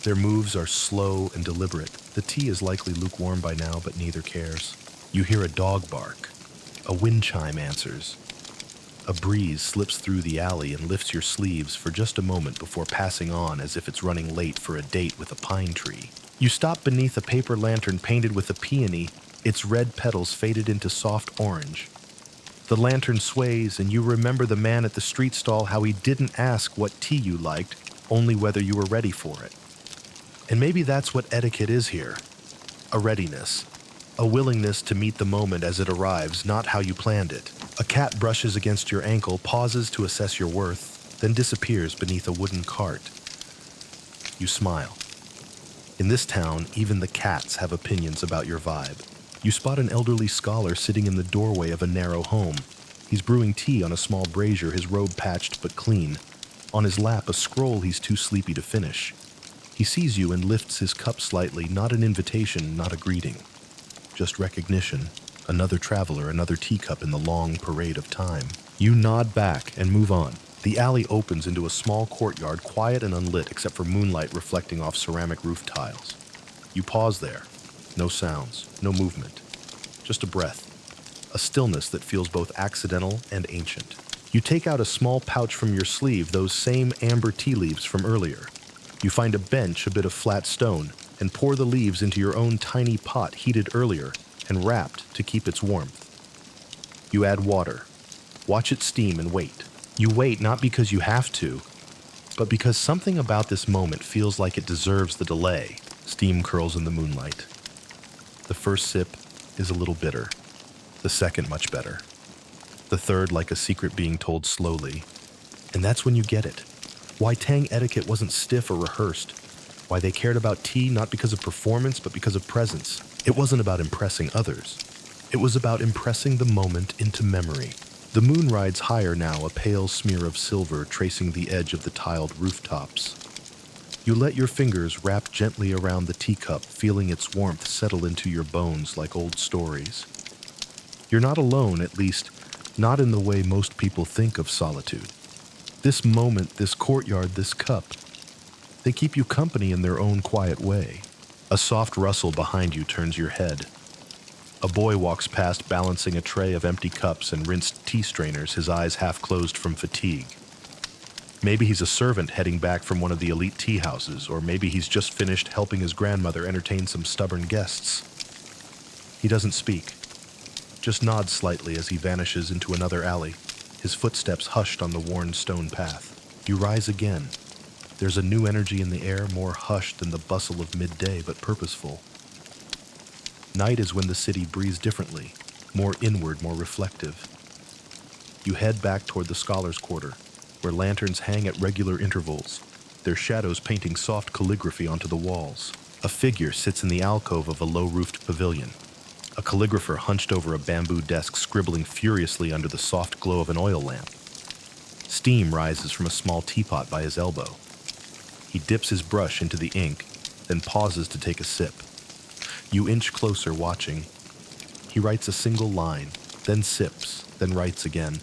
[SPEAKER 1] Their moves are slow and deliberate. The tea is likely lukewarm by now, but neither cares. You hear a dog bark. A wind chime answers. A breeze slips through the alley and lifts your sleeves for just a moment before passing on as if it's running late for a date with a pine tree. You stop beneath a paper lantern painted with a peony, its red petals faded into soft orange. The lantern sways, and you remember the man at the street stall, how he didn't ask what tea you liked, only whether you were ready for it. And maybe that's what etiquette is here. A readiness. A willingness to meet the moment as it arrives, not how you planned it. A cat brushes against your ankle, pauses to assess your worth, then disappears beneath a wooden cart. You smile. In this town, even the cats have opinions about your vibe. You spot an elderly scholar sitting in the doorway of a narrow home. He's brewing tea on a small brazier, his robe patched but clean. On his lap, a scroll he's too sleepy to finish. He sees you and lifts his cup slightly, not an invitation, not a greeting. Just recognition. Another traveler, another teacup in the long parade of time. You nod back and move on. The alley opens into a small courtyard, quiet and unlit except for moonlight reflecting off ceramic roof tiles. You pause there. No sounds, no movement. Just a breath. A stillness that feels both accidental and ancient. You take out a small pouch from your sleeve, those same amber tea leaves from earlier. You find a bench, a bit of flat stone, and pour the leaves into your own tiny pot heated earlier and wrapped to keep its warmth. You add water. Watch it steam and wait. You wait not because you have to, but because something about this moment feels like it deserves the delay. Steam curls in the moonlight. The first sip is a little bitter. The second much better. The third like a secret being told slowly. And that's when you get it. Why Tang etiquette wasn't stiff or rehearsed. Why they cared about tea not because of performance but because of presence. It wasn't about impressing others. It was about impressing the moment into memory. The moon rides higher now, a pale smear of silver tracing the edge of the tiled rooftops. You let your fingers wrap gently around the teacup, feeling its warmth settle into your bones like old stories. You're not alone, at least, not in the way most people think of solitude. This moment, this courtyard, this cup, they keep you company in their own quiet way. A soft rustle behind you turns your head. A boy walks past balancing a tray of empty cups and rinsed tea strainers, his eyes half closed from fatigue. Maybe he's a servant heading back from one of the elite tea houses, or maybe he's just finished helping his grandmother entertain some stubborn guests. He doesn't speak, just nods slightly as he vanishes into another alley, his footsteps hushed on the worn stone path. You rise again. There's a new energy in the air, more hushed than the bustle of midday, but purposeful. Night is when the city breathes differently, more inward, more reflective. You head back toward the Scholars' Quarter, where lanterns hang at regular intervals, their shadows painting soft calligraphy onto the walls. A figure sits in the alcove of a low-roofed pavilion, a calligrapher hunched over a bamboo desk scribbling furiously under the soft glow of an oil lamp. Steam rises from a small teapot by his elbow. He dips his brush into the ink, then pauses to take a sip. You inch closer, watching. He writes a single line, then sips, then writes again.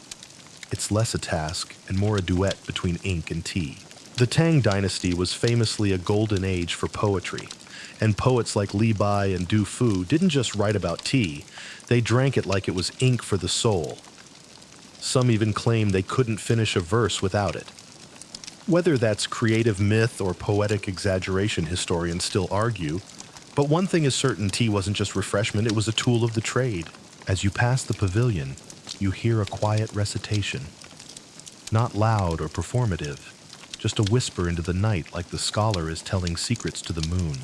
[SPEAKER 1] It's less a task and more a duet between ink and tea. The Tang Dynasty was famously a golden age for poetry, and poets like Li Bai and Du Fu didn't just write about tea, they drank it like it was ink for the soul. Some even claim they couldn't finish a verse without it. Whether that's creative myth or poetic exaggeration, historians still argue, but one thing is certain, tea wasn't just refreshment, it was a tool of the trade. As you pass the pavilion, you hear a quiet recitation. Not loud or performative, just a whisper into the night like the scholar is telling secrets to the moon.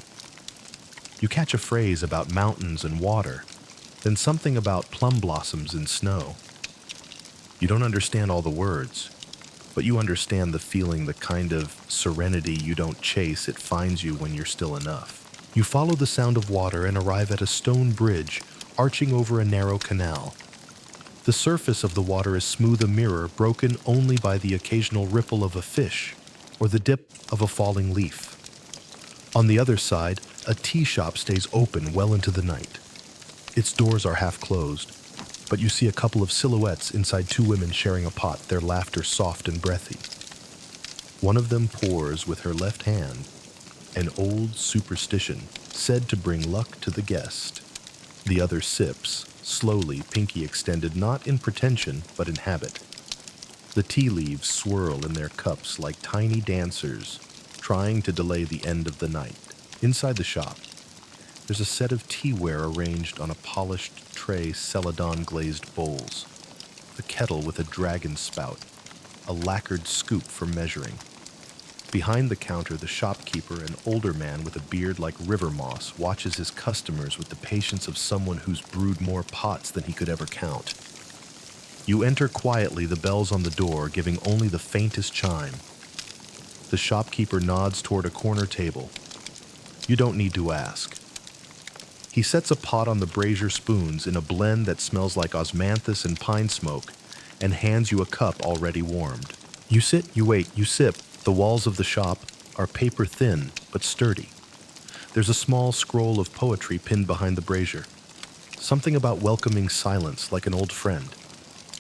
[SPEAKER 1] You catch a phrase about mountains and water, then something about plum blossoms and snow. You don't understand all the words, but you understand the feeling, the kind of serenity you don't chase, it finds you when you're still enough. You follow the sound of water and arrive at a stone bridge arching over a narrow canal. The surface of the water is smooth, a mirror broken only by the occasional ripple of a fish or the dip of a falling leaf. On the other side, a tea shop stays open well into the night. Its doors are half closed, but you see a couple of silhouettes inside, two women sharing a pot, their laughter soft and breathy. One of them pours with her left hand, an old superstition said to bring luck to the guest. The other sips, slowly, pinky extended, not in pretension, but in habit. The tea leaves swirl in their cups like tiny dancers, trying to delay the end of the night. Inside the shop, there's a set of teaware arranged on a polished tray, celadon-glazed bowls, a kettle with a dragon spout, a lacquered scoop for measuring. Behind the counter, the shopkeeper, an older man with a beard like river moss, watches his customers with the patience of someone who's brewed more pots than he could ever count. You enter quietly, the bells on the door giving only the faintest chime. The shopkeeper nods toward a corner table. You don't need to ask. He sets a pot on the brazier spoons in a blend that smells like osmanthus and pine smoke, and hands you a cup already warmed. You sit, you wait, you sip. The walls of the shop are paper thin but sturdy. There's a small scroll of poetry pinned behind the brazier. Something about welcoming silence like an old friend.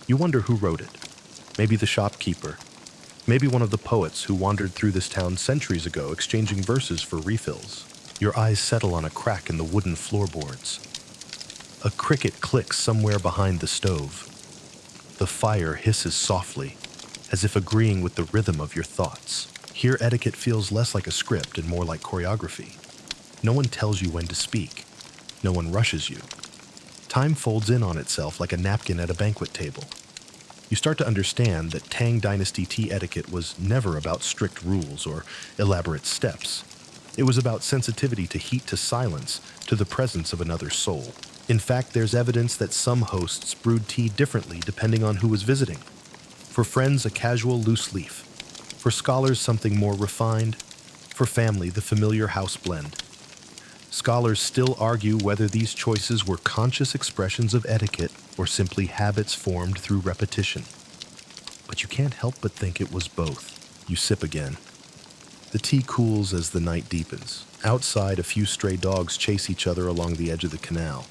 [SPEAKER 1] You wonder who wrote it. Maybe the shopkeeper. Maybe one of the poets who wandered through this town centuries ago exchanging verses for refills. Your eyes settle on a crack in the wooden floorboards. A cricket clicks somewhere behind the stove. The fire hisses softly, as if agreeing with the rhythm of your thoughts. Here, etiquette feels less like a script and more like choreography. No one tells you when to speak. No one rushes you. Time folds in on itself like a napkin at a banquet table. You start to understand that Tang Dynasty tea etiquette was never about strict rules or elaborate steps. It was about sensitivity to heat, to silence, to the presence of another soul. In fact, there's evidence that some hosts brewed tea differently depending on who was visiting. For friends, a casual loose leaf. For scholars, something more refined. For family, the familiar house blend. Scholars still argue whether these choices were conscious expressions of etiquette or simply habits formed through repetition. But you can't help but think it was both. You sip again. The tea cools as the night deepens. Outside, a few stray dogs chase each other along the edge of the canal.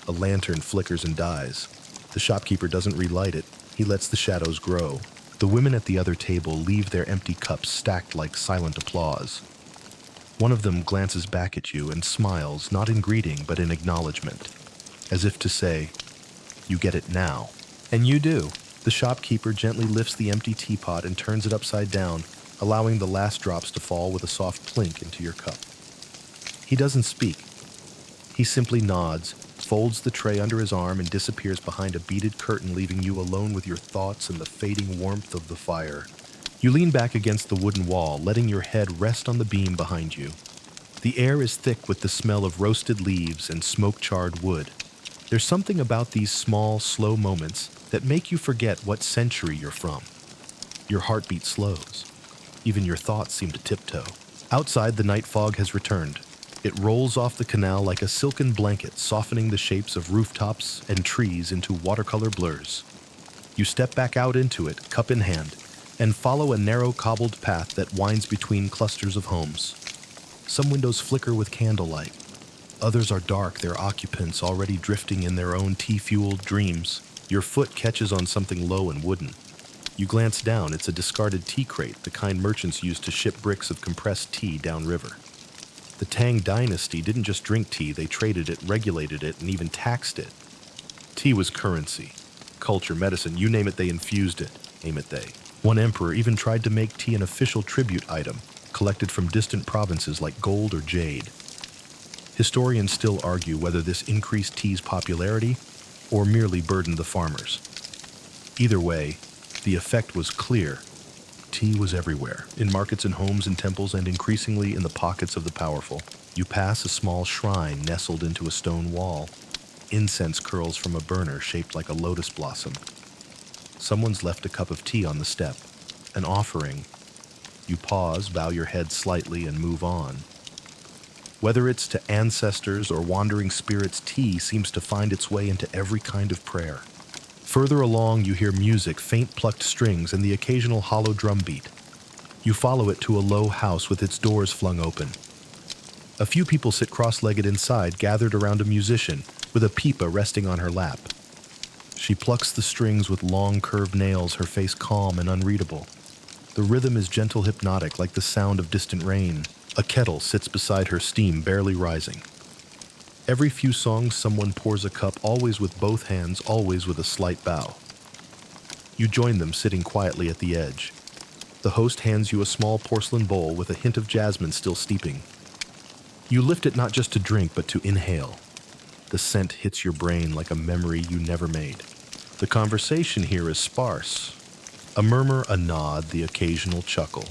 [SPEAKER 1] A lantern flickers and dies. The shopkeeper doesn't relight it. He lets the shadows grow. The women at the other table leave their empty cups stacked like silent applause. One of them glances back at you and smiles, not in greeting but in acknowledgement, as if to say, "You get it now." And you do. The shopkeeper gently lifts the empty teapot and turns it upside down, allowing the last drops to fall with a soft plink into your cup. He doesn't speak. He simply nods, folds the tray under his arm, and disappears behind a beaded curtain, leaving you alone with your thoughts and the fading warmth of the fire. You lean back against the wooden wall, letting your head rest on the beam behind you. The air is thick with the smell of roasted leaves and smoke-charred wood. There's something about these small, slow moments that make you forget what century you're from. Your heartbeat slows. Even your thoughts seem to tiptoe. Outside, the night fog has returned. It rolls off the canal like a silken blanket, softening the shapes of rooftops and trees into watercolor blurs. You step back out into it, cup in hand, and follow a narrow cobbled path that winds between clusters of homes. Some windows flicker with candlelight. Others are dark, their occupants already drifting in their own tea-fueled dreams. Your foot catches on something low and wooden. You glance down. It's a discarded tea crate, the kind merchants used to ship bricks of compressed tea downriver. The Tang Dynasty didn't just drink tea, they traded it, regulated it, and even taxed it. Tea was currency. Culture, medicine, you name it, they infused it. Name it they. One emperor even tried to make tea an official tribute item, collected from distant provinces like gold or jade. Historians still argue whether this increased tea's popularity or merely burdened the farmers. Either way, the effect was clear. Tea was everywhere, in markets and homes and temples, and increasingly in the pockets of the powerful. You pass a small shrine nestled into a stone wall. Incense curls from a burner shaped like a lotus blossom. Someone's left a cup of tea on the step, an offering. You pause, bow your head slightly, and move on. Whether it's to ancestors or wandering spirits, tea seems to find its way into every kind of prayer. Further along, you hear music, faint plucked strings, and the occasional hollow drum beat. You follow it to a low house with its doors flung open. A few people sit cross-legged inside, gathered around a musician, with a pipa resting on her lap. She plucks the strings with long, curved nails, her face calm and unreadable. The rhythm is gentle, hypnotic, like the sound of distant rain. A kettle sits beside her, steam barely rising. Every few songs, someone pours a cup, always with both hands, always with a slight bow. You join them, sitting quietly at the edge. The host hands you a small porcelain bowl with a hint of jasmine still steeping. You lift it not just to drink, but to inhale. The scent hits your brain like a memory you never made. The conversation here is sparse. A murmur, a nod, the occasional chuckle.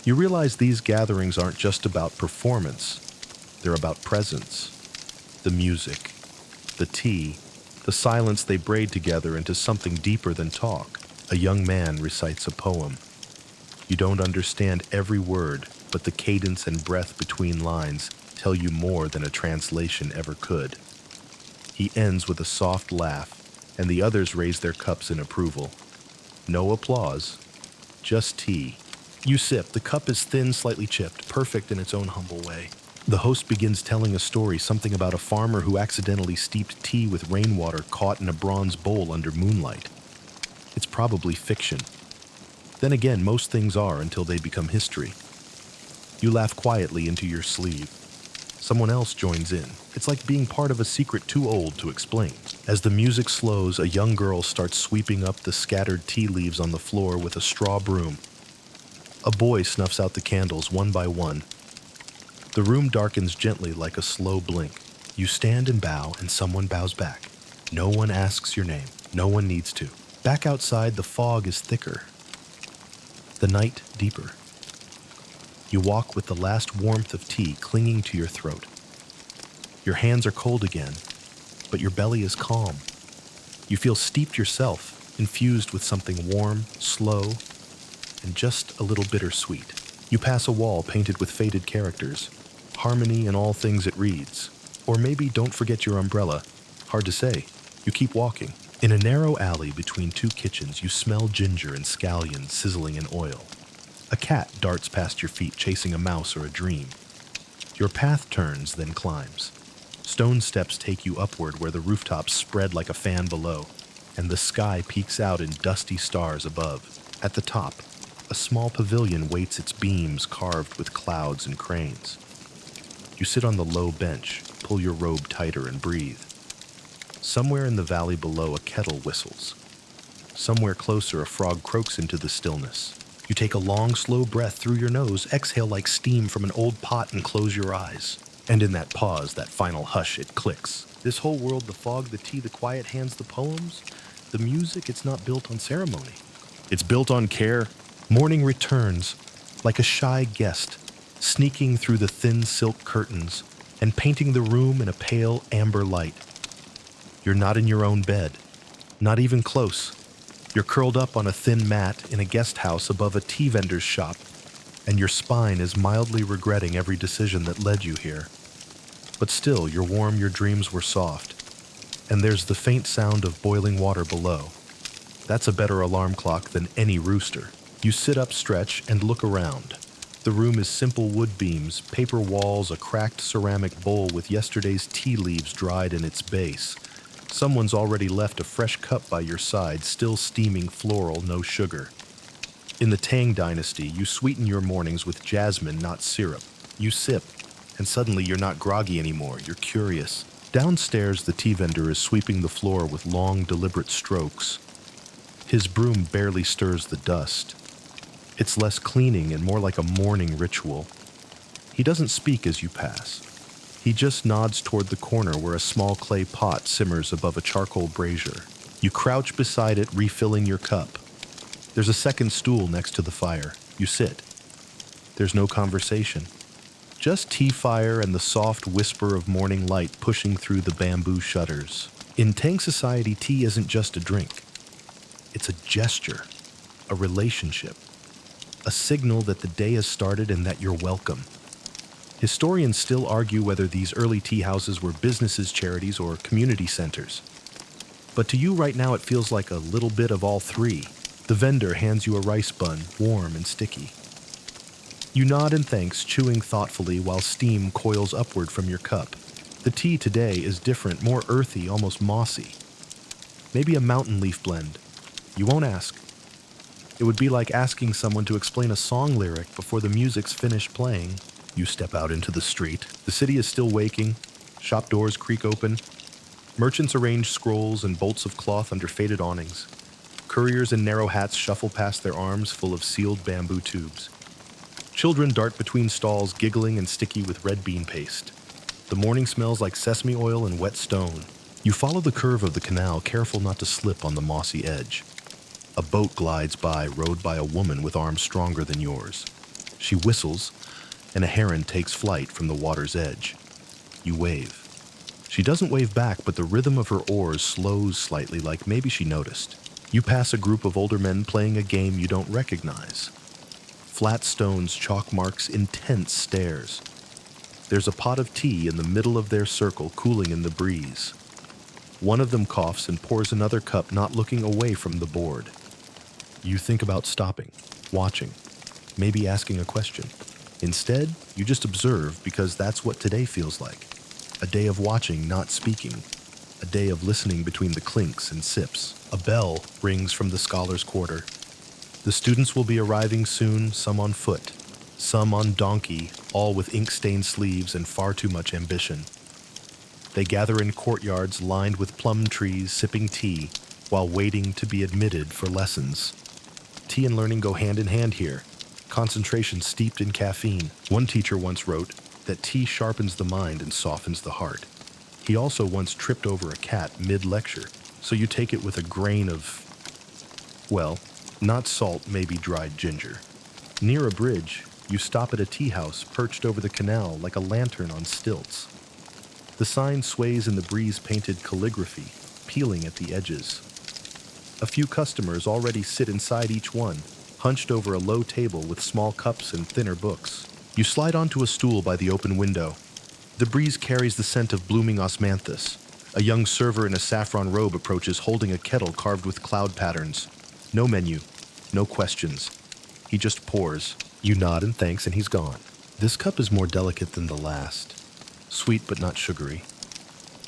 [SPEAKER 1] You realize these gatherings aren't just about performance. They're about presence. The music, the tea, the silence, they braid together into something deeper than talk. A young man recites a poem. You don't understand every word, but the cadence and breath between lines tell you more than a translation ever could. He ends with a soft laugh, and the others raise their cups in approval. No applause, just tea. You sip. The cup is thin, slightly chipped, perfect in its own humble way. The host begins telling a story, something about a farmer who accidentally steeped tea with rainwater caught in a bronze bowl under moonlight. It's probably fiction. Then again, most things are until they become history. You laugh quietly into your sleeve. Someone else joins in. It's like being part of a secret too old to explain. As the music slows, a young girl starts sweeping up the scattered tea leaves on the floor with a straw broom. A boy snuffs out the candles one by one. The room darkens gently like a slow blink. You stand and bow, and someone bows back. No one asks your name. No one needs to. Back outside, the fog is thicker. The night deeper. You walk with the last warmth of tea clinging to your throat. Your hands are cold again, but your belly is calm. You feel steeped yourself, infused with something warm, slow, and just a little bittersweet. You pass a wall painted with faded characters. Harmony in all things it reads. Or maybe don't forget your umbrella. Hard to say. You keep walking. In a narrow alley between two kitchens, you smell ginger and scallions sizzling in oil. A cat darts past your feet, chasing a mouse or a dream. Your path turns, then climbs. Stone steps take you upward where the rooftops spread like a fan below, and the sky peeks out in dusty stars above. At the top, A small pavilion waits its beams carved with clouds and cranes. You sit on the low bench, pull your robe tighter and breathe. Somewhere in the valley below, a kettle whistles. Somewhere closer, a frog croaks into the stillness. You take a long, slow breath through your nose, exhale like steam from an old pot, and close your eyes. And in that pause, that final hush, it clicks. This whole world, the fog, the tea, the quiet hands, the poems, the music, it's not built on ceremony. It's built on care. Morning returns, like a shy guest, sneaking through the thin silk curtains and painting the room in a pale amber light. You're not in your own bed, not even close. You're curled up on a thin mat in a guest house above a tea vendor's shop, and your spine is mildly regretting every decision that led you here. But still, you're warm, your dreams were soft, and there's the faint sound of boiling water below. That's a better alarm clock than any rooster. You sit up, stretch, and look around. The room is simple wood beams, paper walls, a cracked ceramic bowl with yesterday's tea leaves dried in its base. Someone's already left a fresh cup by your side, still steaming floral, no sugar. In the Tang Dynasty, you sweeten your mornings with jasmine, not syrup. You sip, and suddenly you're not groggy anymore, you're curious. Downstairs, the tea vendor is sweeping the floor with long, deliberate strokes. His broom barely stirs the dust. It's less cleaning and more like a morning ritual. He doesn't speak as you pass. He just nods toward the corner where a small clay pot simmers above a charcoal brazier. You crouch beside it, refilling your cup. There's a second stool next to the fire. You sit. There's no conversation. Just tea fire and the soft whisper of morning light pushing through the bamboo shutters. In Tang society, tea isn't just a drink. It's a gesture, a relationship, a signal that the day has started and that you're welcome. Historians still argue whether these early tea houses were businesses, charities, or community centers. But to you right now, it feels like a little bit of all three. The vendor hands you a rice bun, warm and sticky. You nod in thanks, chewing thoughtfully while steam coils upward from your cup. The tea today is different, more earthy, almost mossy. Maybe a mountain leaf blend. You won't ask. It would be like asking someone to explain a song lyric before the music's finished playing. You step out into the street. The city is still waking. Shop doors creak open. Merchants arrange scrolls and bolts of cloth under faded awnings. Couriers in narrow hats shuffle past their arms full of sealed bamboo tubes. Children dart between stalls, giggling and sticky with red bean paste. The morning smells like sesame oil and wet stone. You follow the curve of the canal, careful not to slip on the mossy edge. A boat glides by, rowed by a woman with arms stronger than yours. She whistles, and a heron takes flight from the water's edge. You wave. She doesn't wave back, but the rhythm of her oars slows slightly, like maybe she noticed. You pass a group of older men playing a game you don't recognize. Flat stones, chalk marks, intense stares. There's a pot of tea in the middle of their circle, cooling in the breeze. One of them coughs and pours another cup, not looking away from the board. You think about stopping, watching, maybe asking a question. Instead, you just observe because that's what today feels like. A day of watching, not speaking. A day of listening between the clinks and sips. A bell rings from the scholars' quarter. The students will be arriving soon, some on foot, some on donkey, all with ink-stained sleeves and far too much ambition. They gather in courtyards lined with plum trees, sipping tea, while waiting to be admitted for lessons. Tea and learning go hand in hand here. Concentration steeped in caffeine. One teacher once wrote that tea sharpens the mind and softens the heart. He also once tripped over a cat mid-lecture, so you take it with a grain of, well, not salt, maybe dried ginger. Near a bridge, you stop at a tea house perched over the canal like a lantern on stilts. The sign sways in the breeze-painted calligraphy, peeling at the edges. A few customers already sit inside each one, hunched over a low table with small cups and thinner books. You slide onto a stool by the open window. The breeze carries the scent of blooming osmanthus. A young server in a saffron robe approaches, holding a kettle carved with cloud patterns. No menu, no questions. He just pours. You nod in thanks and he's gone. This cup is more delicate than the last. Sweet but not sugary.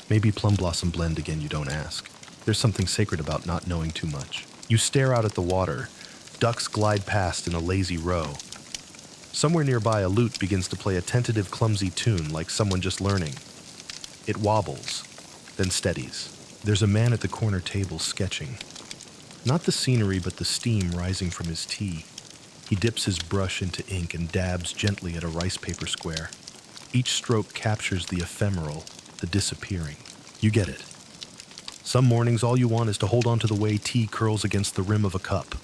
[SPEAKER 1] Maybe plum blossom blend again, you don't ask. There's something sacred about not knowing too much. You stare out at the water. Ducks glide past in a lazy row. Somewhere nearby, a lute begins to play a tentative, clumsy tune like someone just learning. It wobbles, then steadies. There's a man at the corner table sketching. Not the scenery, but the steam rising from his tea. He dips his brush into ink and dabs gently at a rice paper square. Each stroke captures the ephemeral, the disappearing. You get it. Some mornings, all you want is to hold on to the way tea curls against the rim of a cup,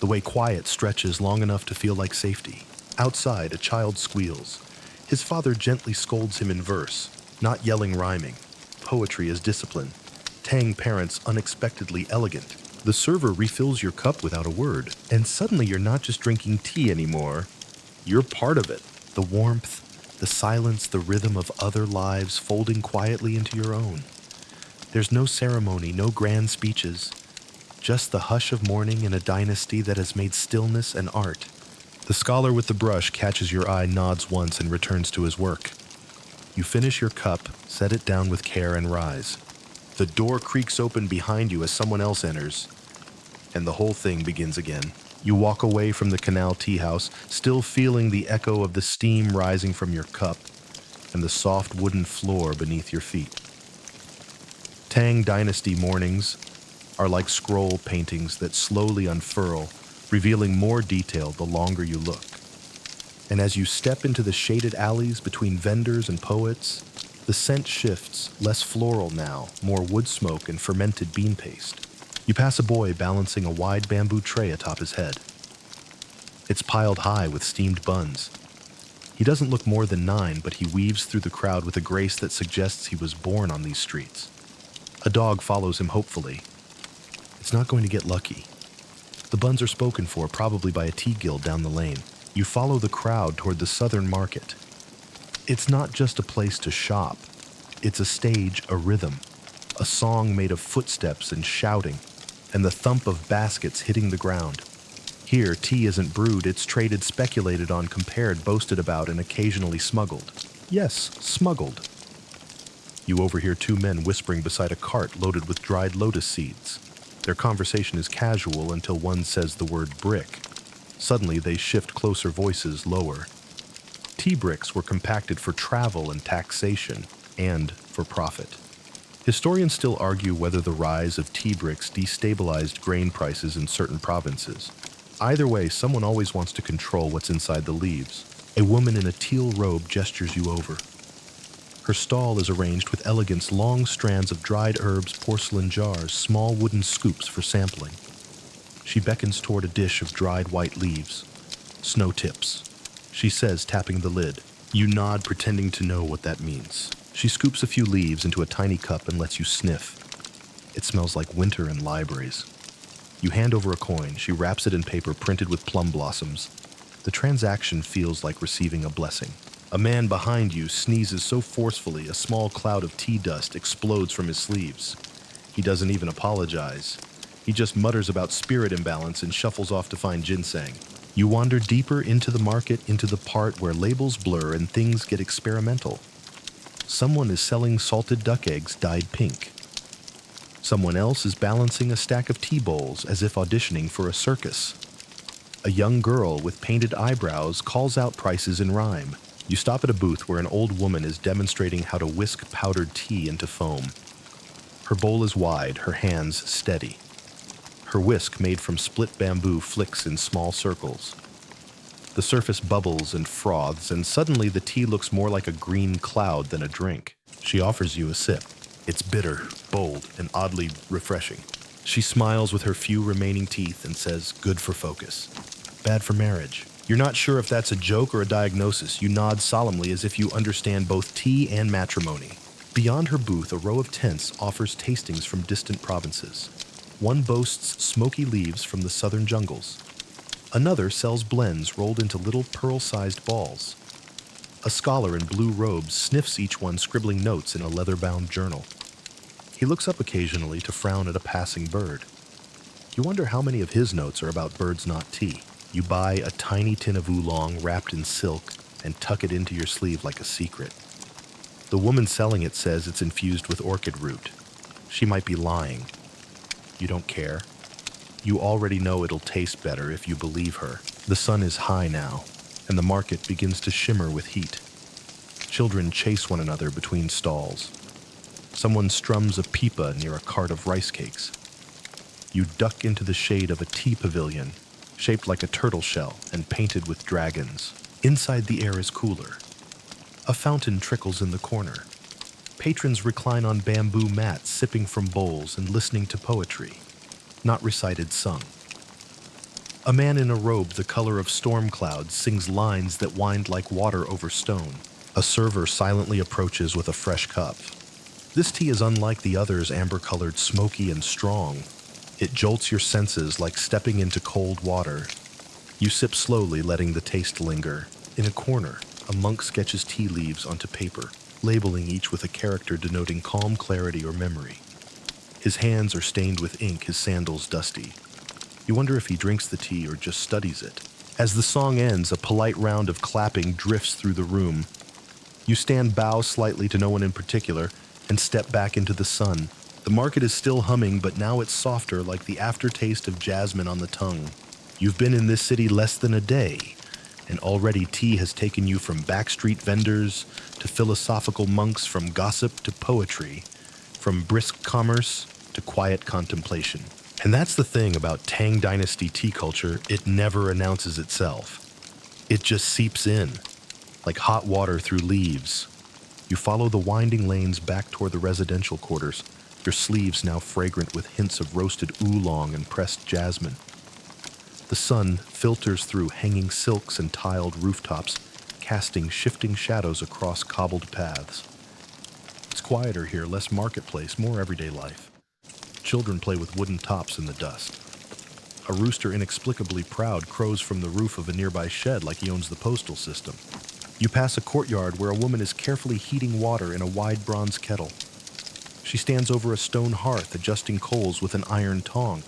[SPEAKER 1] the way quiet stretches long enough to feel like safety. Outside, a child squeals. His father gently scolds him in verse, not yelling rhyming. Poetry is discipline. Tang parents unexpectedly elegant. The server refills your cup without a word, and suddenly you're not just drinking tea anymore. You're part of it. The warmth, the silence, the rhythm of other lives folding quietly into your own. There's no ceremony, no grand speeches, just the hush of morning in a dynasty that has made stillness an art. The scholar with the brush catches your eye, nods once, and returns to his work. You finish your cup, set it down with care, and rise. The door creaks open behind you as someone else enters, and the whole thing begins again. You walk away from the canal tea house, still feeling the echo of the steam rising from your cup and the soft wooden floor beneath your feet. Tang Dynasty mornings are like scroll paintings that slowly unfurl, revealing more detail the longer you look. And as you step into the shaded alleys between vendors and poets, the scent shifts, less floral now, more wood smoke and fermented bean paste. You pass a boy balancing a wide bamboo tray atop his head. It's piled high with steamed buns. He doesn't look more than 9, but he weaves through the crowd with a grace that suggests he was born on these streets. A dog follows him hopefully. It's not going to get lucky. The buns are spoken for, probably by a tea guild down the lane. You follow the crowd toward the southern market. It's not just a place to shop. It's a stage, a rhythm, a song made of footsteps and shouting, and the thump of baskets hitting the ground. Here, tea isn't brewed, it's traded, speculated on, compared, boasted about, and occasionally smuggled. Yes, smuggled. You overhear 2 men whispering beside a cart loaded with dried lotus seeds. Their conversation is casual until one says the word brick. Suddenly, they shift closer, voices lower. Tea bricks were compacted for travel and taxation, and for profit. Historians still argue whether the rise of tea bricks destabilized grain prices in certain provinces. Either way, someone always wants to control what's inside the leaves. A woman in a teal robe gestures you over. Her stall is arranged with elegance, long strands of dried herbs, porcelain jars, small wooden scoops for sampling. She beckons toward a dish of dried white leaves. Snow tips. She says, tapping the lid. You nod, pretending to know what that means. She scoops a few leaves into a tiny cup and lets you sniff. It smells like winter in libraries. You hand over a coin. She wraps it in paper printed with plum blossoms. The transaction feels like receiving a blessing. A man behind you sneezes so forcefully a small cloud of tea dust explodes from his sleeves. He doesn't even apologize. He just mutters about spirit imbalance and shuffles off to find ginseng. You wander deeper into the market, into the part where labels blur and things get experimental. Someone is selling salted duck eggs dyed pink. Someone else is balancing a stack of tea bowls as if auditioning for a circus. A young girl with painted eyebrows calls out prices in rhyme. You stop at a booth where an old woman is demonstrating how to whisk powdered tea into foam. Her bowl is wide, her hands steady. Her whisk, made from split bamboo, flicks in small circles. The surface bubbles and froths, and suddenly the tea looks more like a green cloud than a drink. She offers you a sip. It's bitter, bold, and oddly refreshing. She smiles with her few remaining teeth and says, "Good for focus. Bad for marriage." You're not sure if that's a joke or a diagnosis. You nod solemnly as if you understand both tea and matrimony. Beyond her booth, a row of tents offers tastings from distant provinces. One boasts smoky leaves from the southern jungles. Another sells blends rolled into little pearl-sized balls. A scholar in blue robes sniffs each one, scribbling notes in a leather-bound journal. He looks up occasionally to frown at a passing bird. You wonder how many of his notes are about birds, not tea. You buy a tiny tin of oolong wrapped in silk and tuck it into your sleeve like a secret. The woman selling it says it's infused with orchid root. She might be lying. You don't care. You already know it'll taste better if you believe her. The sun is high now, and the market begins to shimmer with heat. Children chase one another between stalls. Someone strums a pipa near a cart of rice cakes. You duck into the shade of a tea pavilion, shaped like a turtle shell and painted with dragons. Inside, the air is cooler. A fountain trickles in the corner. Patrons recline on bamboo mats, sipping from bowls and listening to poetry, not recited, sung. A man in a robe the color of storm clouds sings lines that wind like water over stone. A server silently approaches with a fresh cup. This tea is unlike the others, amber-colored, smoky and strong. It jolts your senses like stepping into cold water. You sip slowly, letting the taste linger. In a corner, a monk sketches tea leaves onto paper, labeling each with a character denoting calm, clarity, or memory. His hands are stained with ink, his sandals dusty. You wonder if he drinks the tea or just studies it. As the song ends, a polite round of clapping drifts through the room. You stand, bow slightly to no one in particular, and step back into the sun. The market is still humming, but now it's softer, like the aftertaste of jasmine on the tongue. You've been in this city less than a day, and already tea has taken you from backstreet vendors to philosophical monks, from gossip to poetry, from brisk commerce to quiet contemplation. And that's the thing about Tang Dynasty tea culture, it never announces itself. It just seeps in, like hot water through leaves. You follow the winding lanes back toward the residential quarters, your sleeves now fragrant with hints of roasted oolong and pressed jasmine. The sun filters through hanging silks and tiled rooftops, casting shifting shadows across cobbled paths. It's quieter here, less marketplace, more everyday life. Children play with wooden tops in the dust. A rooster inexplicably proud crows from the roof of a nearby shed like he owns the postal system. You pass a courtyard where a woman is carefully heating water in a wide bronze kettle. She stands over a stone hearth, adjusting coals with an iron tong.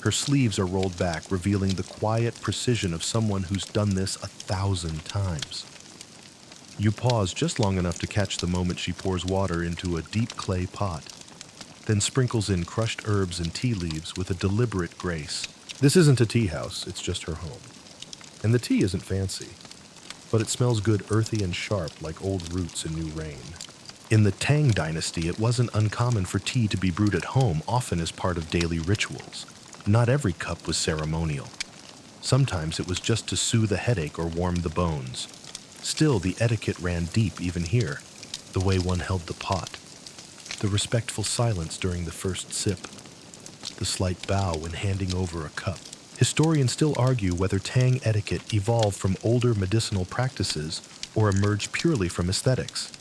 [SPEAKER 1] Her sleeves are rolled back, revealing the quiet precision of someone who's done this 1,000 times. You pause just long enough to catch the moment she pours water into a deep clay pot, then sprinkles in crushed herbs and tea leaves with a deliberate grace. This isn't a tea house, it's just her home. And the tea isn't fancy, but it smells good, earthy and sharp, like old roots in new rain. In the Tang Dynasty, it wasn't uncommon for tea to be brewed at home, often as part of daily rituals. Not every cup was ceremonial. Sometimes it was just to soothe a headache or warm the bones. Still, the etiquette ran deep even here, the way one held the pot, the respectful silence during the first sip, the slight bow when handing over a cup. Historians still argue whether Tang etiquette evolved from older medicinal practices or emerged purely from aesthetics.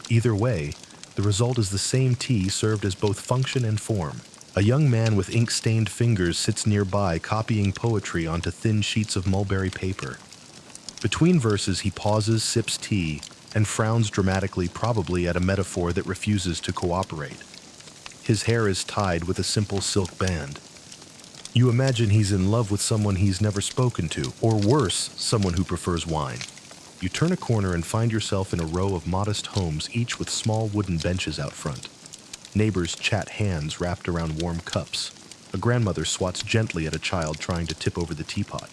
[SPEAKER 1] Either way, the result is the same tea served as both function and form. A young man with ink-stained fingers sits nearby, copying poetry onto thin sheets of mulberry paper. Between verses, he pauses, sips tea, and frowns dramatically, probably at a metaphor that refuses to cooperate. His hair is tied with a simple silk band. You imagine he's in love with someone he's never spoken to, or worse, someone who prefers wine. You turn a corner and find yourself in a row of modest homes, each with small wooden benches out front. Neighbors chat, hands wrapped around warm cups. A grandmother swats gently at a child trying to tip over the teapot.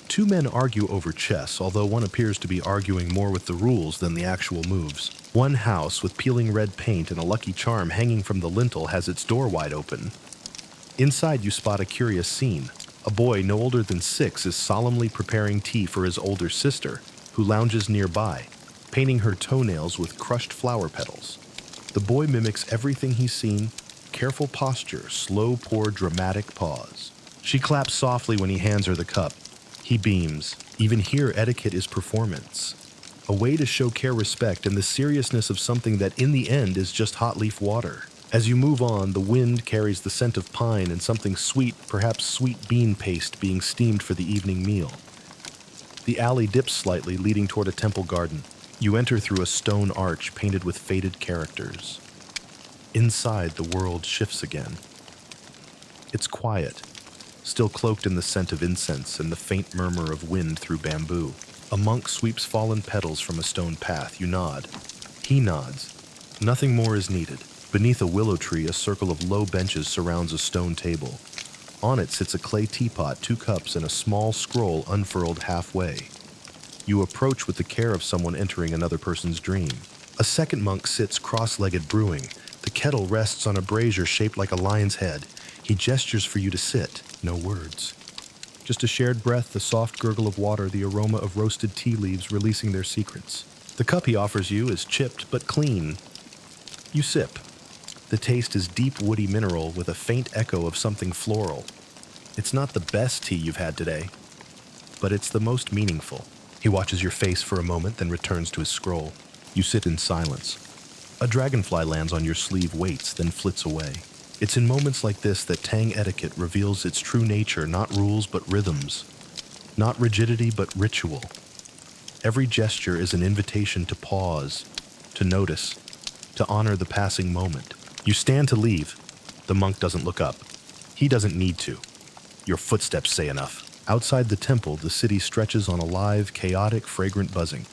[SPEAKER 1] Two men argue over chess, although one appears to be arguing more with the rules than the actual moves. One house with peeling red paint and a lucky charm hanging from the lintel has its door wide open. Inside, you spot a curious scene. A boy no older than 6 is solemnly preparing tea for his older sister, who lounges nearby, painting her toenails with crushed flower petals. The boy mimics everything he's seen: careful posture, slow pour, dramatic pause. She claps softly when he hands her the cup. He beams. Even here, etiquette is performance. A way to show care, respect, and the seriousness of something that in the end is just hot leaf water. As you move on, the wind carries the scent of pine and something sweet, perhaps sweet bean paste being steamed for the evening meal. The alley dips slightly, leading toward a temple garden. You enter through a stone arch painted with faded characters. Inside, the world shifts again. It's quiet, still cloaked in the scent of incense and the faint murmur of wind through bamboo. A monk sweeps fallen petals from a stone path. You nod. He nods. Nothing more is needed. Beneath a willow tree, a circle of low benches surrounds a stone table. On it sits a clay teapot, 2 cups, and a small scroll unfurled halfway. You approach with the care of someone entering another person's dream. A second monk sits cross-legged brewing. The kettle rests on a brazier shaped like a lion's head. He gestures for you to sit. No words. Just a shared breath, the soft gurgle of water, the aroma of roasted tea leaves releasing their secrets. The cup he offers you is chipped but clean. You sip. The taste is deep woody mineral with a faint echo of something floral. It's not the best tea you've had today, but it's the most meaningful. He watches your face for a moment, then returns to his scroll. You sit in silence. A dragonfly lands on your sleeve, waits, then flits away. It's in moments like this that Tang etiquette reveals its true nature, not rules but rhythms, not rigidity but ritual. Every gesture is an invitation to pause, to notice, to honor the passing moment. You stand to leave. The monk doesn't look up. He doesn't need to. Your footsteps say enough. Outside the temple, the city stretches on a live, chaotic, fragrant buzzing.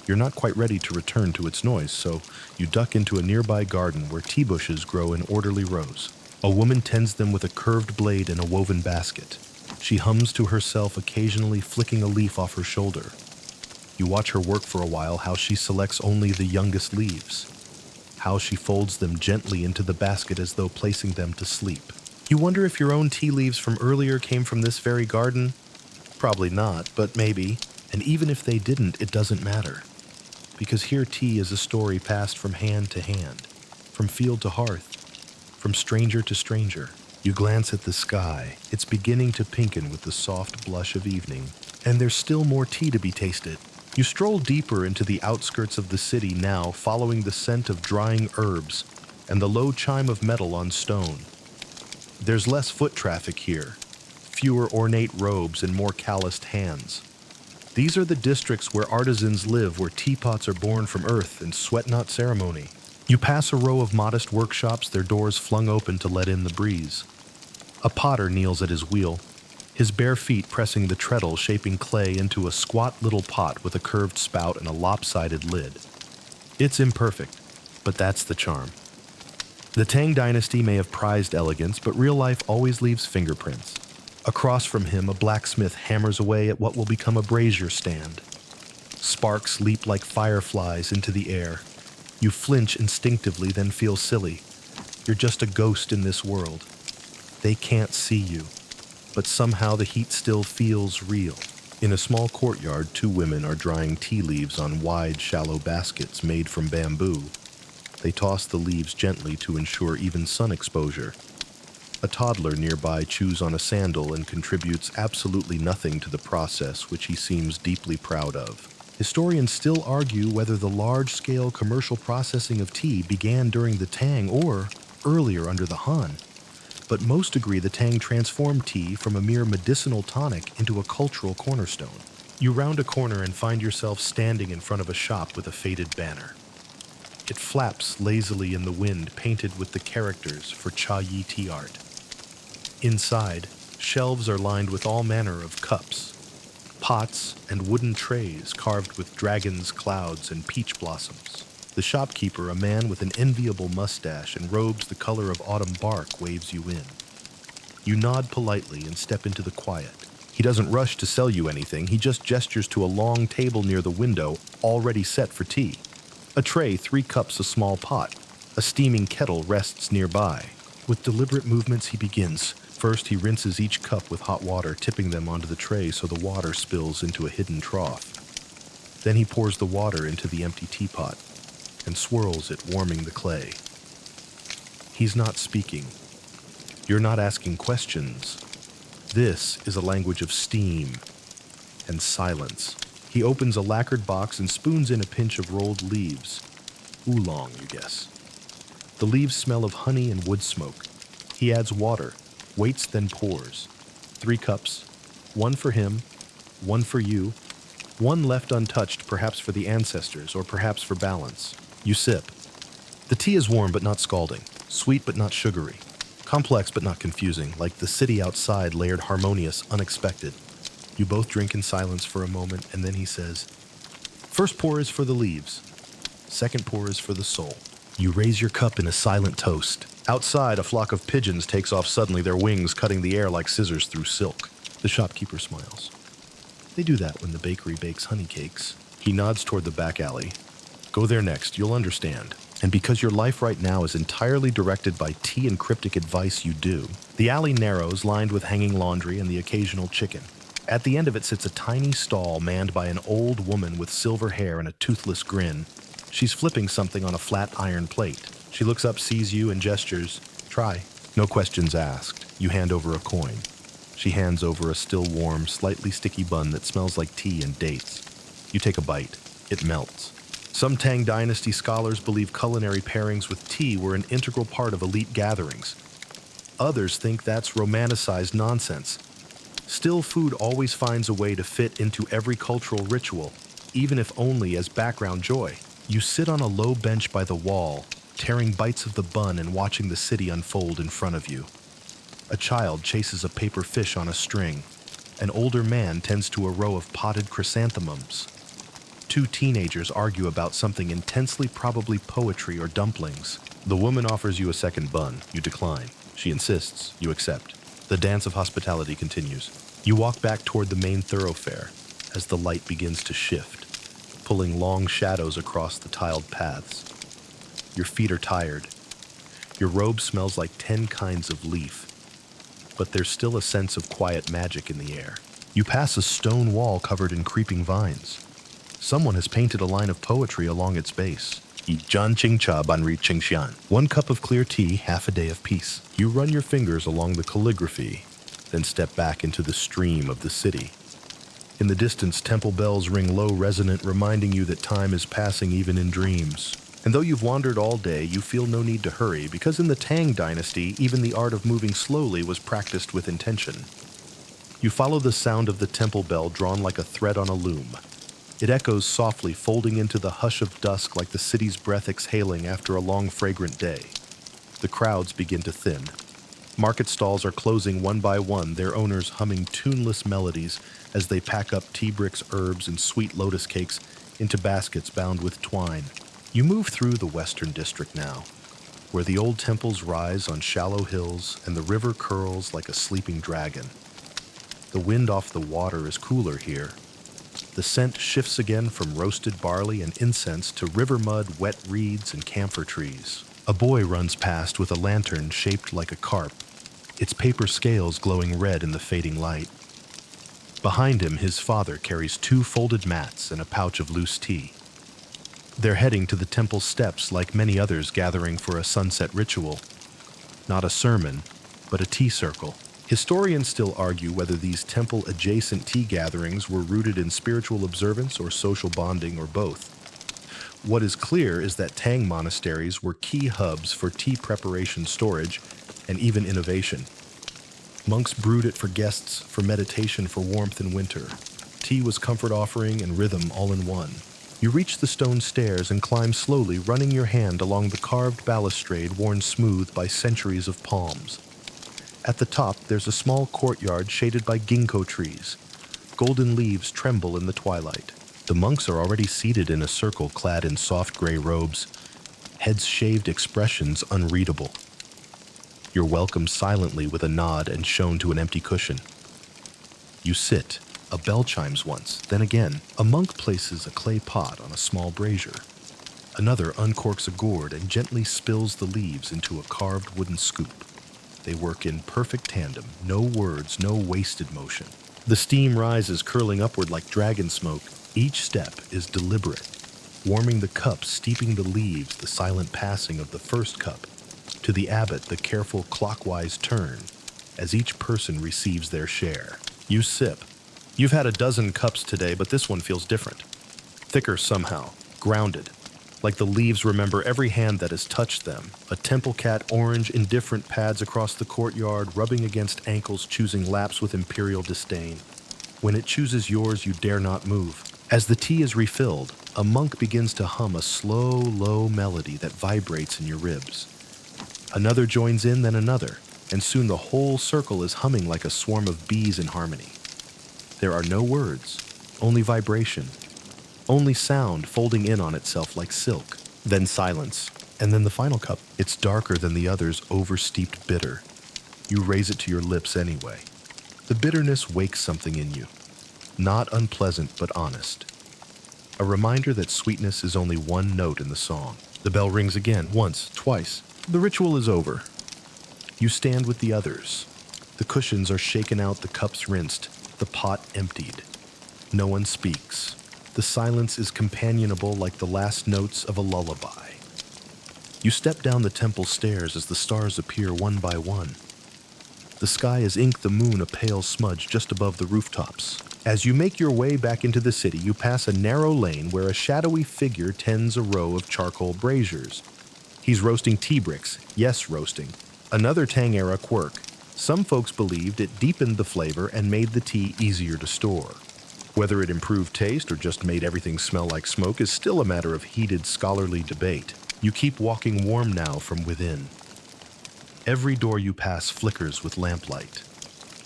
[SPEAKER 1] You're not quite ready to return to its noise, so you duck into a nearby garden where tea bushes grow in orderly rows. A woman tends them with a curved blade in a woven basket. She hums to herself, occasionally flicking a leaf off her shoulder. You watch her work for a while, how she selects only the youngest leaves, how she folds them gently into the basket as though placing them to sleep. You wonder if your own tea leaves from earlier came from this very garden? Probably not, but maybe. And even if they didn't, it doesn't matter. Because here tea is a story passed from hand to hand, from field to hearth, from stranger to stranger. You glance at the sky. It's beginning to pinken with the soft blush of evening, and there's still more tea to be tasted. You stroll deeper into the outskirts of the city now, following the scent of drying herbs and the low chime of metal on stone. There's less foot traffic here, fewer ornate robes and more calloused hands. These are the districts where artisans live, where teapots are born from earth and sweat not ceremony. You pass a row of modest workshops, their doors flung open to let in the breeze. A potter kneels at his wheel, his bare feet pressing the treadle, shaping clay into a squat little pot with a curved spout and a lopsided lid. It's imperfect, but that's the charm. The Tang Dynasty may have prized elegance, but real life always leaves fingerprints. Across from him, a blacksmith hammers away at what will become a brazier stand. Sparks leap like fireflies into the air. You flinch instinctively, then feel silly. You're just a ghost in this world. They can't see you, but somehow the heat still feels real. In a small courtyard, 2 women are drying tea leaves on wide, shallow baskets made from bamboo. They toss the leaves gently to ensure even sun exposure. A toddler nearby chews on a sandal and contributes absolutely nothing to the process, which he seems deeply proud of. Historians still argue whether the large-scale commercial processing of tea began during the Tang or earlier under the Han. But most agree the Tang transformed tea from a mere medicinal tonic into a cultural cornerstone. You round a corner and find yourself standing in front of a shop with a faded banner. It flaps lazily in the wind, painted with the characters for Cha Yi tea art. Inside, shelves are lined with all manner of cups, pots, and wooden trays carved with dragons, clouds, and peach blossoms. The shopkeeper, a man with an enviable mustache and robes the color of autumn bark, waves you in. You nod politely and step into the quiet. He doesn't rush to sell you anything, he just gestures to a long table near the window, already set for tea. A tray, 3 cups, a small pot. A steaming kettle rests nearby. With deliberate movements, he begins. First, he rinses each cup with hot water, tipping them onto the tray so the water spills into a hidden trough. Then he pours the water into the empty teapot and swirls it, warming the clay. He's not speaking. You're not asking questions. This is a language of steam and silence. He opens a lacquered box and spoons in a pinch of rolled leaves. Oolong, you guess. The leaves smell of honey and wood smoke. He adds water, waits, then pours. 3 cups, 1 for him, 1 for you, 1 left untouched, perhaps for the ancestors, or perhaps for balance. You sip. The tea is warm but not scalding, sweet but not sugary, complex but not confusing, like the city outside, layered, harmonious, unexpected. You both drink in silence for a moment, and then he says, "First pour is for the leaves. Second pour is for the soul." You raise your cup in a silent toast. Outside, a flock of pigeons takes off suddenly, their wings cutting the air like scissors through silk. The shopkeeper smiles. They do that when the bakery bakes honey cakes. He nods toward the back alley. Go there next, you'll understand. And because your life right now is entirely directed by tea and cryptic advice you do, the alley narrows, lined with hanging laundry and the occasional chicken. At the end of it sits a tiny stall manned by an old woman with silver hair and a toothless grin. She's flipping something on a flat iron plate. She looks up, sees you, and gestures. Try. No questions asked. You hand over a coin. She hands over a still warm, slightly sticky bun that smells like tea and dates. You take a bite. It melts. Some Tang Dynasty scholars believe culinary pairings with tea were an integral part of elite gatherings. Others think that's romanticized nonsense. Still, food always finds a way to fit into every cultural ritual, even if only as background joy. You sit on a low bench by the wall, tearing bites of the bun and watching the city unfold in front of you. A child chases a paper fish on a string. An older man tends to a row of potted chrysanthemums. Two teenagers argue about something intensely, probably poetry or dumplings. The woman offers you a second bun. You decline. She insists. You accept. The dance of hospitality continues. You walk back toward the main thoroughfare as the light begins to shift, pulling long shadows across the tiled paths. Your feet are tired. Your robe smells like 10 kinds of leaf, but there's still a sense of quiet magic in the air. You pass a stone wall covered in creeping vines. Someone has painted a line of poetry along its base. One cup of clear tea, half a day of peace. You run your fingers along the calligraphy, then step back into the stream of the city. In the distance, temple bells ring low, resonant, reminding you that time is passing even in dreams. And though you've wandered all day, you feel no need to hurry, because in the Tang Dynasty, even the art of moving slowly was practiced with intention. You follow the sound of the temple bell drawn like a thread on a loom. It echoes softly, folding into the hush of dusk like the city's breath exhaling after a long, fragrant day. The crowds begin to thin. Market stalls are closing one by one, their owners humming tuneless melodies as they pack up tea bricks, herbs, and sweet lotus cakes into baskets bound with twine. You move through the western district now, where the old temples rise on shallow hills and the river curls like a sleeping dragon. The wind off the water is cooler here. The scent shifts again from roasted barley and incense to river mud, wet reeds, and camphor trees. A boy runs past with a lantern shaped like a carp, its paper scales glowing red in the fading light. Behind him, his father carries 2 folded mats and a pouch of loose tea. They're heading to the temple steps like many others gathering for a sunset ritual. Not a sermon, but a tea circle. Historians still argue whether these temple-adjacent tea gatherings were rooted in spiritual observance or social bonding or both. What is clear is that Tang monasteries were key hubs for tea preparation, storage, and even innovation. Monks brewed it for guests, for meditation, for warmth in winter. Tea was comfort offering and rhythm all in one. You reach the stone stairs and climb slowly, running your hand along the carved balustrade worn smooth by centuries of palms. At the top, there's a small courtyard shaded by ginkgo trees. Golden leaves tremble in the twilight. The monks are already seated in a circle clad in soft gray robes, heads shaved, expressions unreadable. You're welcomed silently with a nod and shown to an empty cushion. You sit. A bell chimes once, then again. A monk places a clay pot on a small brazier. Another uncorks a gourd and gently spills the leaves into a carved wooden scoop. They work in perfect tandem, no words, no wasted motion. The steam rises, curling upward like dragon smoke. Each step is deliberate, warming the cup, steeping the leaves, the silent passing of the first cup. To the abbot, the careful clockwise turn, as each person receives their share. You sip. You've had a dozen cups today, but this one feels different. Thicker somehow, grounded. Like the leaves remember every hand that has touched them. A temple cat, orange, indifferent pads across the courtyard, rubbing against ankles, choosing laps with imperial disdain. When it chooses yours, you dare not move. As the tea is refilled, a monk begins to hum a slow, low melody that vibrates in your ribs. Another joins in, then another, and soon the whole circle is humming like a swarm of bees in harmony. There are no words, only vibration. Only sound folding in on itself like silk. Then silence. And then the final cup. It's darker than the others, over-steeped bitter. You raise it to your lips anyway. The bitterness wakes something in you. Not unpleasant, but honest. A reminder that sweetness is only one note in the song. The bell rings again, once, twice. The ritual is over. You stand with the others. The cushions are shaken out, the cups rinsed, the pot emptied. No one speaks. The silence is companionable like the last notes of a lullaby. You step down the temple stairs as the stars appear one by one. The sky is ink, the moon a pale smudge just above the rooftops. As you make your way back into the city, you pass a narrow lane where a shadowy figure tends a row of charcoal braziers. He's roasting tea bricks. Yes, roasting. Another Tang-era quirk. Some folks believed it deepened the flavor and made the tea easier to store. Whether it improved taste or just made everything smell like smoke is still a matter of heated scholarly debate. You keep walking warm now from within. Every door you pass flickers with lamplight.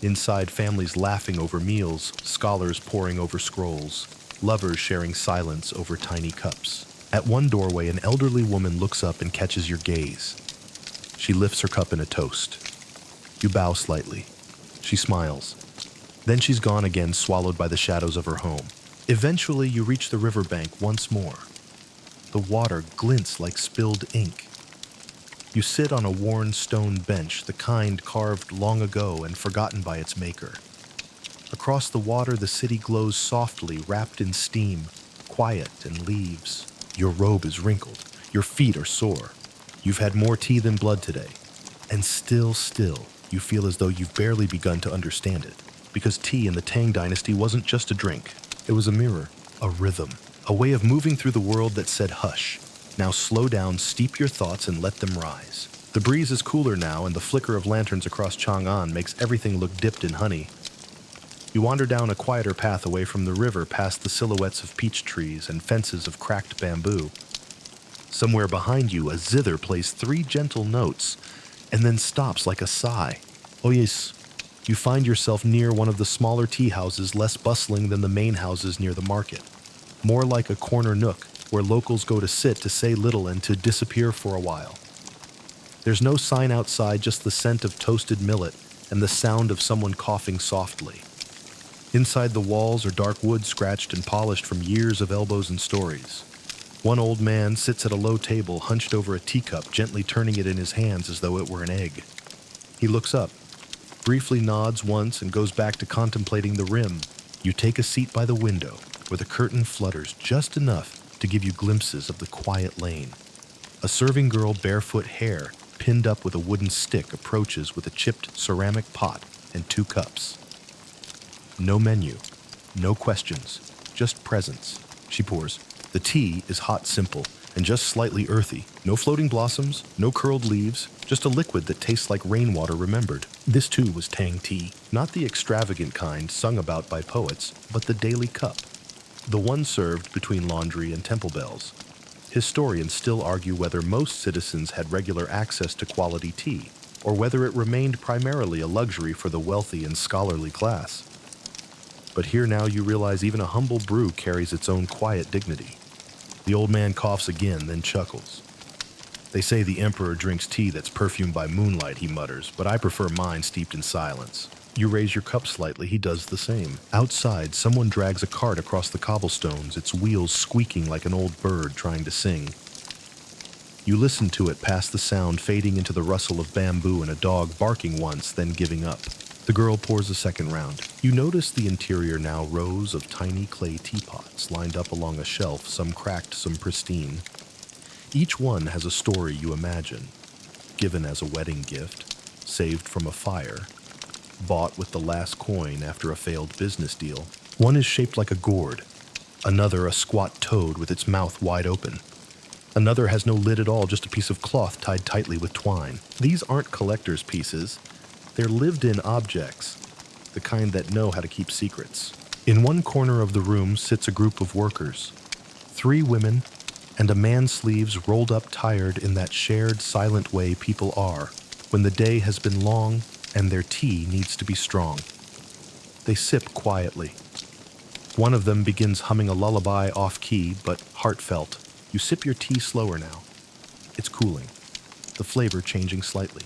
[SPEAKER 1] Inside, families laughing over meals, scholars poring over scrolls, lovers sharing silence over tiny cups. At one doorway, an elderly woman looks up and catches your gaze. She lifts her cup in a toast. You bow slightly. She smiles. Then she's gone again, swallowed by the shadows of her home. Eventually, you reach the riverbank once more. The water glints like spilled ink. You sit on a worn stone bench, the kind carved long ago and forgotten by its maker. Across the water, the city glows softly, wrapped in steam, quiet and leaves. Your robe is wrinkled. Your feet are sore. You've had more tea than blood today. And still, you feel as though you've barely begun to understand it. Because tea in the Tang Dynasty wasn't just a drink. It was a mirror, a rhythm, a way of moving through the world that said hush. Now slow down, steep your thoughts, and let them rise. The breeze is cooler now, and the flicker of lanterns across Chang'an makes everything look dipped in honey. You wander down a quieter path away from the river, past the silhouettes of peach trees and fences of cracked bamboo. Somewhere behind you, a zither plays 3 gentle notes, and then stops like a sigh. Oh yes, you find yourself near one of the smaller tea houses, less bustling than the main houses near the market. More like a corner nook, where locals go to sit, to say little, and to disappear for a while. There's no sign outside, just the scent of toasted millet and the sound of someone coughing softly. Inside the walls are dark wood scratched and polished from years of elbows and stories. One old man sits at a low table, hunched over a teacup, gently turning it in his hands as though it were an egg. He looks up, briefly nods once, and goes back to contemplating the rim. You take a seat by the window, where the curtain flutters just enough to give you glimpses of the quiet lane. A serving girl, barefoot, hair pinned up with a wooden stick, approaches with a chipped ceramic pot and 2 cups. No menu, no questions, just presence. She pours. The tea is hot, simple, and just slightly earthy. No floating blossoms, no curled leaves, just a liquid that tastes like rainwater remembered. This too was Tang tea, not the extravagant kind sung about by poets, but the daily cup. The one served between laundry and temple bells. Historians still argue whether most citizens had regular access to quality tea, or whether it remained primarily a luxury for the wealthy and scholarly class. But here now you realize even a humble brew carries its own quiet dignity. The old man coughs again, then chuckles. They say the emperor drinks tea that's perfumed by moonlight, he mutters, but I prefer mine steeped in silence. You raise your cup slightly, he does the same. Outside, someone drags a cart across the cobblestones, its wheels squeaking like an old bird trying to sing. You listen to it, past the sound, fading into the rustle of bamboo and a dog barking once, then giving up. The girl pours a second round. You notice the interior now, rows of tiny clay teapots lined up along a shelf, some cracked, some pristine. Each one has a story you imagine, given as a wedding gift, saved from a fire, bought with the last coin after a failed business deal. One is shaped like a gourd, another a squat toad with its mouth wide open. Another has no lid at all, just a piece of cloth tied tightly with twine. These aren't collector's pieces. They're lived-in objects, the kind that know how to keep secrets. In one corner of the room sits a group of workers, 3 women, and a man, sleeves rolled up, tired in that shared, silent way people are when the day has been long and their tea needs to be strong. They sip quietly. One of them begins humming a lullaby off-key but heartfelt. You sip your tea slower now. It's cooling, the flavor changing slightly.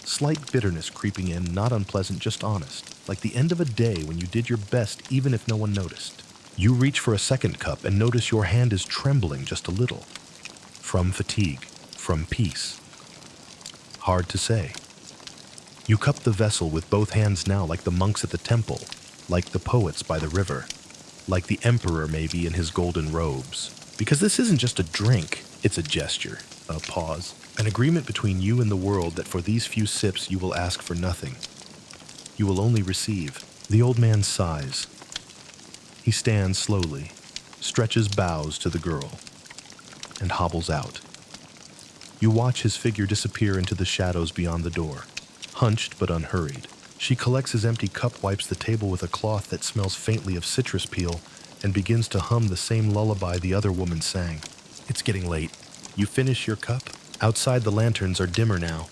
[SPEAKER 1] Slight bitterness creeping in, not unpleasant, just honest, like the end of a day when you did your best even if no one noticed. You reach for a second cup and notice your hand is trembling just a little. From fatigue, from peace. Hard to say. You cup the vessel with both hands now like the monks at the temple, like the poets by the river, like the emperor maybe in his golden robes. Because this isn't just a drink, it's a gesture, a pause, an agreement between you and the world that for these few sips you will ask for nothing. You will only receive. The old man sighs. He stands slowly, stretches bows to the girl, and hobbles out. You watch his figure disappear into the shadows beyond the door, hunched but unhurried. She collects his empty cup, wipes the table with a cloth that smells faintly of citrus peel, and begins to hum the same lullaby the other woman sang. It's getting late. You finish your cup. Outside, the lanterns are dimmer now.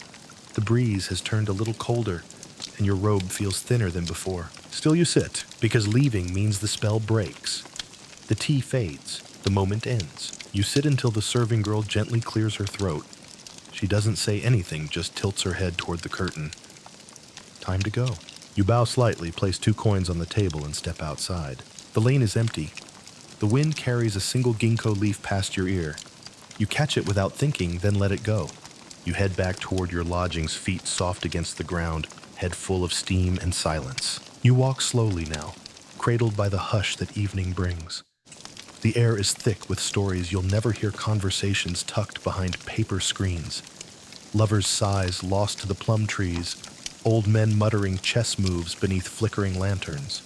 [SPEAKER 1] The breeze has turned a little colder, and your robe feels thinner than before. Still you sit, because leaving means the spell breaks. The tea fades. The moment ends. You sit until the serving girl gently clears her throat. She doesn't say anything, just tilts her head toward the curtain. Time to go. You bow slightly, place 2 coins on the table, and step outside. The lane is empty. The wind carries a single ginkgo leaf past your ear. You catch it without thinking, then let it go. You head back toward your lodgings, feet soft against the ground, head full of steam and silence. You walk slowly now, cradled by the hush that evening brings. The air is thick with stories you'll never hear, conversations tucked behind paper screens. Lovers' sighs lost to the plum trees, old men muttering chess moves beneath flickering lanterns.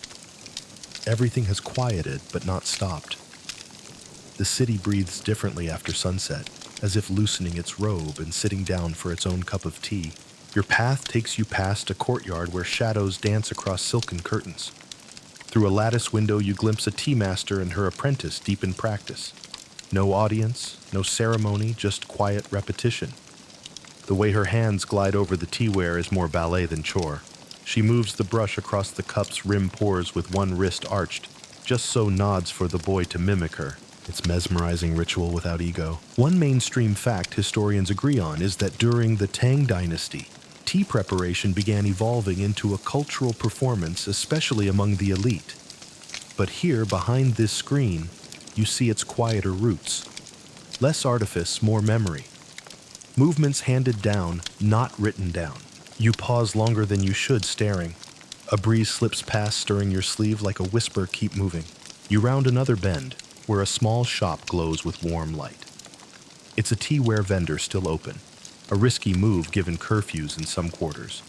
[SPEAKER 1] Everything has quieted but not stopped. The city breathes differently after sunset, as if loosening its robe and sitting down for its own cup of tea. Your path takes you past a courtyard where shadows dance across silken curtains. Through a lattice window you glimpse a tea master and her apprentice deep in practice. No audience, no ceremony, just quiet repetition. The way her hands glide over the teaware is more ballet than chore. She moves the brush across the cup's rim pours with one wrist arched, just so nods for the boy to mimic her. It's mesmerizing ritual without ego. One mainstream fact historians agree on is that during the Tang Dynasty, tea preparation began evolving into a cultural performance, especially among the elite. But here, behind this screen, you see its quieter roots. Less artifice, more memory. Movements handed down, not written down. You pause longer than you should, staring. A breeze slips past, stirring your sleeve like a whisper, keep moving. You round another bend, where a small shop glows with warm light. It's a teaware vendor still open, a risky move given curfews in some quarters.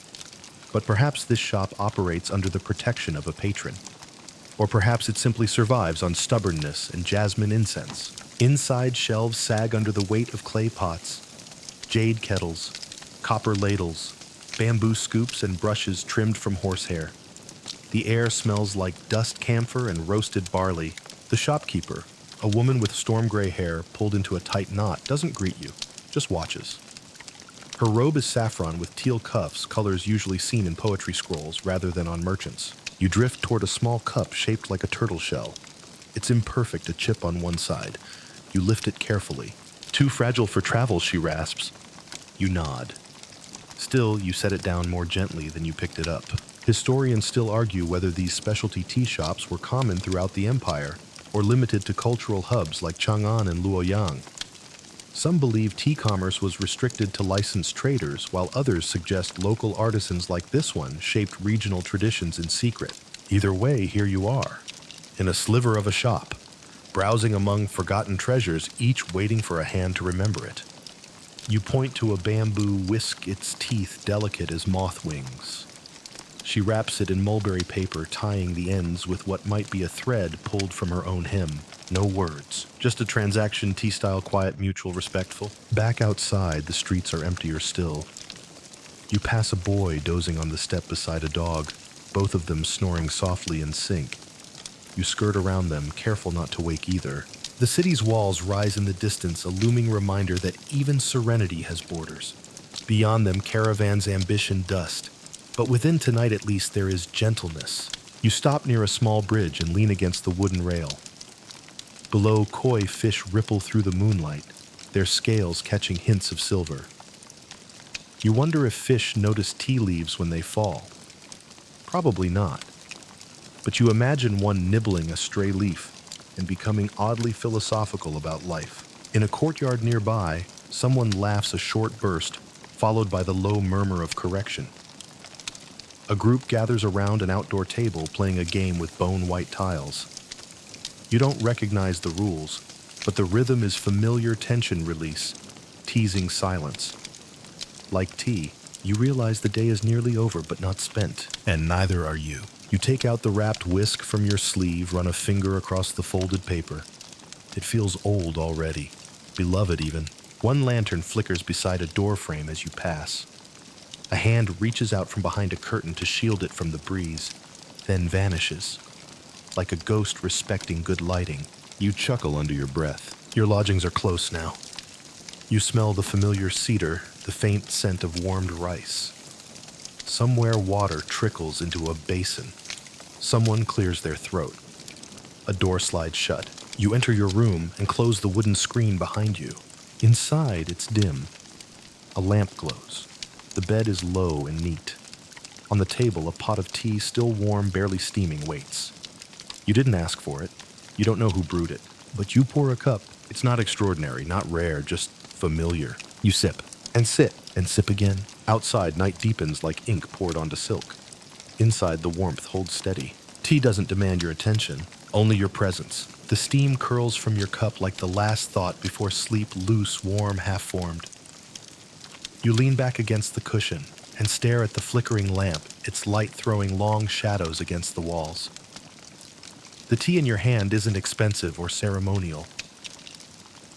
[SPEAKER 1] But perhaps this shop operates under the protection of a patron. Or perhaps it simply survives on stubbornness and jasmine incense. Inside, shelves sag under the weight of clay pots, jade kettles, copper ladles, bamboo scoops and brushes trimmed from horsehair. The air smells like dust camphor and roasted barley. The shopkeeper, a woman with storm gray hair pulled into a tight knot, doesn't greet you, just watches. Her robe is saffron with teal cuffs, colors usually seen in poetry scrolls rather than on merchants. You drift toward a small cup shaped like a turtle shell. It's imperfect, a chip on one side. You lift it carefully. Too fragile for travel, she rasps. You nod. Still, you set it down more gently than you picked it up. Historians still argue whether these specialty tea shops were common throughout the empire or limited to cultural hubs like Chang'an and Luoyang. Some believe tea commerce was restricted to licensed traders, while others suggest local artisans like this one shaped regional traditions in secret. Either way, here you are, in a sliver of a shop, browsing among forgotten treasures, each waiting for a hand to remember it. You point to a bamboo whisk, its teeth delicate as moth wings. She wraps it in mulberry paper, tying the ends with what might be a thread pulled from her own hem. No words, just a transaction, tea-style, quiet, mutual, respectful. Back outside, the streets are emptier still. You pass a boy dozing on the step beside a dog, both of them snoring softly in sync. You skirt around them, careful not to wake either. The city's walls rise in the distance, a looming reminder that even serenity has borders. Beyond them, caravans, ambition, dust. But within tonight at least there is gentleness. You stop near a small bridge and lean against the wooden rail. Below, koi fish ripple through the moonlight. their scales catching hints of silver. You wonder if fish notice tea leaves when they fall. Probably not. But you imagine one nibbling a stray leaf and becoming oddly philosophical about life. In a courtyard nearby, someone laughs a short burst, followed by the low murmur of correction. A group gathers around an outdoor table playing a game with bone-white tiles. You don't recognize the rules, but the rhythm is familiar tension release, teasing silence. Like tea, you realize the day is nearly over but not spent, and neither are you. You take out the wrapped whisk from your sleeve, run a finger across the folded paper. It feels old already, beloved even. One lantern flickers beside a door frame as you pass. A hand reaches out from behind a curtain to shield it from the breeze, then vanishes. Like a ghost respecting good lighting, you chuckle under your breath. Your lodgings are close now. You smell the familiar cedar, the faint scent of warmed rice. Somewhere water trickles into a basin. Someone clears their throat. A door slides shut. You enter your room and close the wooden screen behind you. Inside, it's dim. A lamp glows. The bed is low and neat. On the table, a pot of tea, still warm, barely steaming, waits. You didn't ask for it. You don't know who brewed it. But you pour a cup. It's not extraordinary, not rare, just familiar. You sip, and sit, and sip again. Outside, night deepens like ink poured onto silk. Inside, the warmth holds steady. Tea doesn't demand your attention, only your presence. The steam curls from your cup like the last thought before sleep, loose, warm, half-formed. You lean back against the cushion and stare at the flickering lamp, its light throwing long shadows against the walls. The tea in your hand isn't expensive or ceremonial.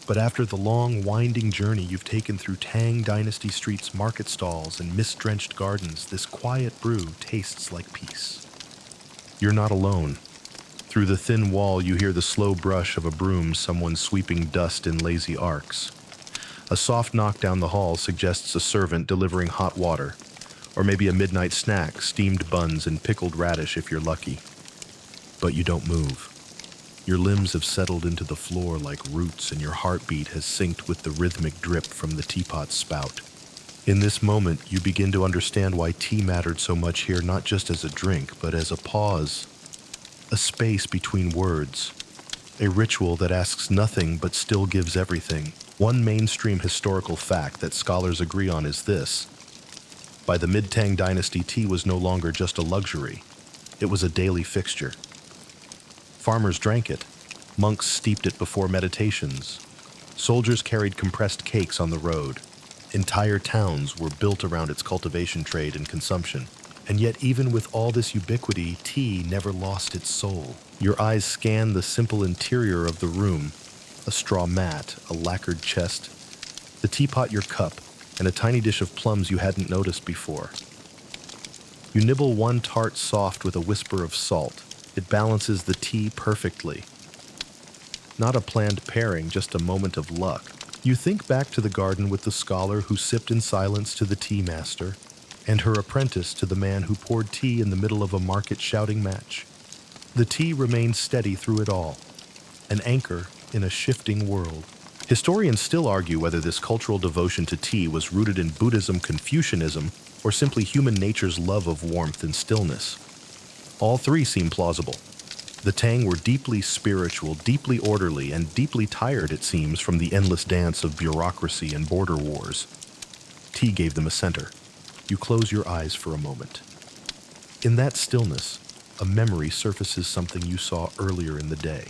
[SPEAKER 1] But after the long, winding journey you've taken through Tang Dynasty Street's market stalls and mist-drenched gardens, this quiet brew tastes like peace. You're not alone. Through the thin wall, you hear the slow brush of a broom, someone sweeping dust in lazy arcs. A soft knock down the hall suggests a servant delivering hot water, or maybe a midnight snack, steamed buns and pickled radish if you're lucky. But you don't move. Your limbs have settled into the floor like roots, and your heartbeat has synced with the rhythmic drip from the teapot's spout. In this moment, you begin to understand why tea mattered so much here, not just as a drink, but as a pause, a space between words, a ritual that asks nothing but still gives everything. One mainstream historical fact that scholars agree on is this: by the mid-Tang Dynasty, tea was no longer just a luxury. It was a daily fixture. Farmers drank it. Monks steeped it before meditations. Soldiers carried compressed cakes on the road. Entire towns were built around its cultivation trade and consumption. And yet, even with all this ubiquity, tea never lost its soul. Your eyes scan the simple interior of the room: a straw mat, a lacquered chest, the teapot, your cup, and a tiny dish of plums you hadn't noticed before. You nibble one tart soft with a whisper of salt. It balances the tea perfectly. Not a planned pairing, just a moment of luck. You think back to the garden with the scholar who sipped in silence to the tea master, and her apprentice to the man who poured tea in the middle of a market shouting match. The tea remained steady through it all, an anchor in a shifting world. Historians still argue whether this cultural devotion to tea was rooted in Buddhism, Confucianism, or simply human nature's love of warmth and stillness. All three seem plausible. The Tang were deeply spiritual, deeply orderly, and deeply tired, it seems, from the endless dance of bureaucracy and border wars. Tea gave them a center. You close your eyes for a moment. In that stillness, a memory surfaces, something you saw earlier in the day.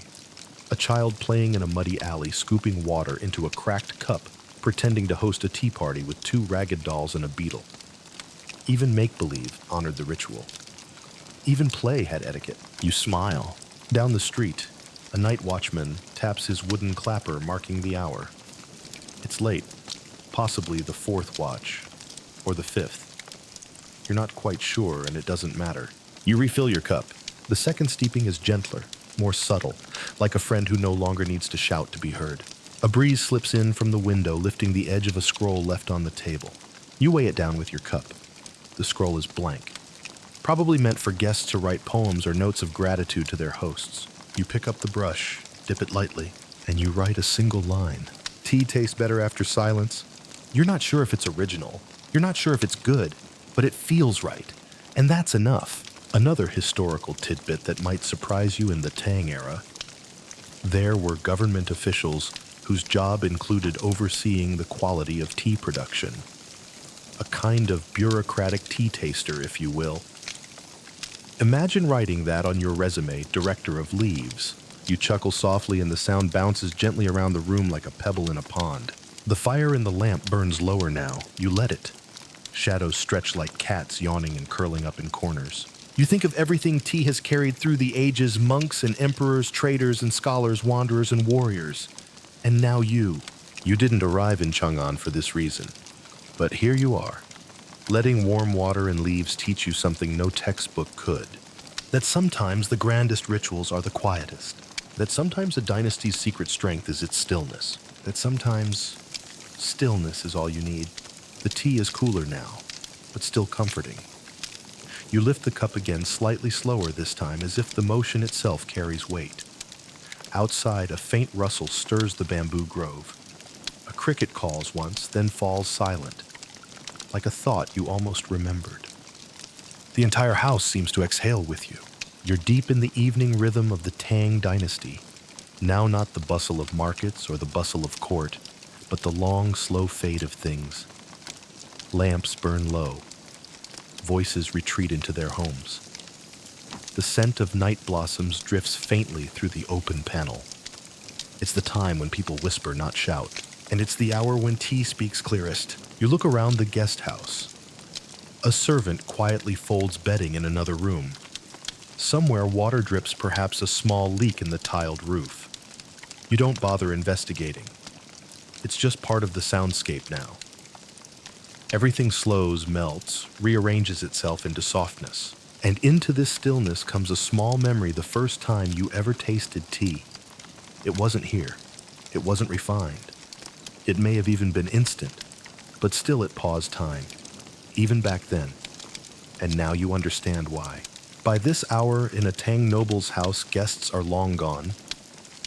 [SPEAKER 1] A child playing in a muddy alley, scooping water into a cracked cup, pretending to host a tea party with 2 ragged dolls and a beetle. Even make-believe honored the ritual. Even play had etiquette. You smile. Down the street, a night watchman taps his wooden clapper, marking the hour. It's late, possibly the 4th watch, or the 5th. You're not quite sure, and it doesn't matter. You refill your cup. The second steeping is gentler, more subtle, like a friend who no longer needs to shout to be heard. A breeze slips in from the window, lifting the edge of a scroll left on the table. You weigh it down with your cup. The scroll is blank. Probably meant for guests to write poems or notes of gratitude to their hosts. You pick up the brush, dip it lightly, and you write a single line. tea tastes better after silence? You're not sure if it's original. You're not sure if it's good, but it feels right. And that's enough. Another historical tidbit that might surprise you in the Tang era. There were government officials whose job included overseeing the quality of tea production. A kind of bureaucratic tea taster, if you will. Imagine writing that on your resume, Director of Leaves. You chuckle softly and the sound bounces gently around the room like a pebble in a pond. The fire in the lamp burns lower now. You let it. Shadows stretch like cats yawning and curling up in corners. You think of everything tea has carried through the ages, monks and emperors, traders and scholars, wanderers and warriors. And now you. You didn't arrive in Chang'an for this reason. But here you are, letting warm water and leaves teach you something no textbook could. That sometimes the grandest rituals are the quietest. That sometimes a dynasty's secret strength is its stillness. That sometimes stillness is all you need. The tea is cooler now, but still comforting. You lift the cup again slightly slower this time, as if the motion itself carries weight. Outside, a faint rustle stirs the bamboo grove. A cricket calls once, then falls silent, like a thought you almost remembered. The entire house seems to exhale with you. You're deep in the evening rhythm of the Tang Dynasty. Now not the bustle of markets or the bustle of court, but the long, slow fade of things. Lamps burn low. Voices retreat into their homes. The scent of night blossoms drifts faintly through the open panel. It's the time when people whisper, not shout. And it's the hour when tea speaks clearest. You look around the guest house. A servant quietly folds bedding in another room. Somewhere water drips, perhaps a small leak in the tiled roof. You don't bother investigating. It's just part of the soundscape now. Everything slows, melts, rearranges itself into softness. And into this stillness comes a small memory the first time you ever tasted tea. It wasn't here. It wasn't refined. It may have even been instant, but still it paused time, even back then. And now you understand why. By this hour in a Tang noble's house, guests are long gone.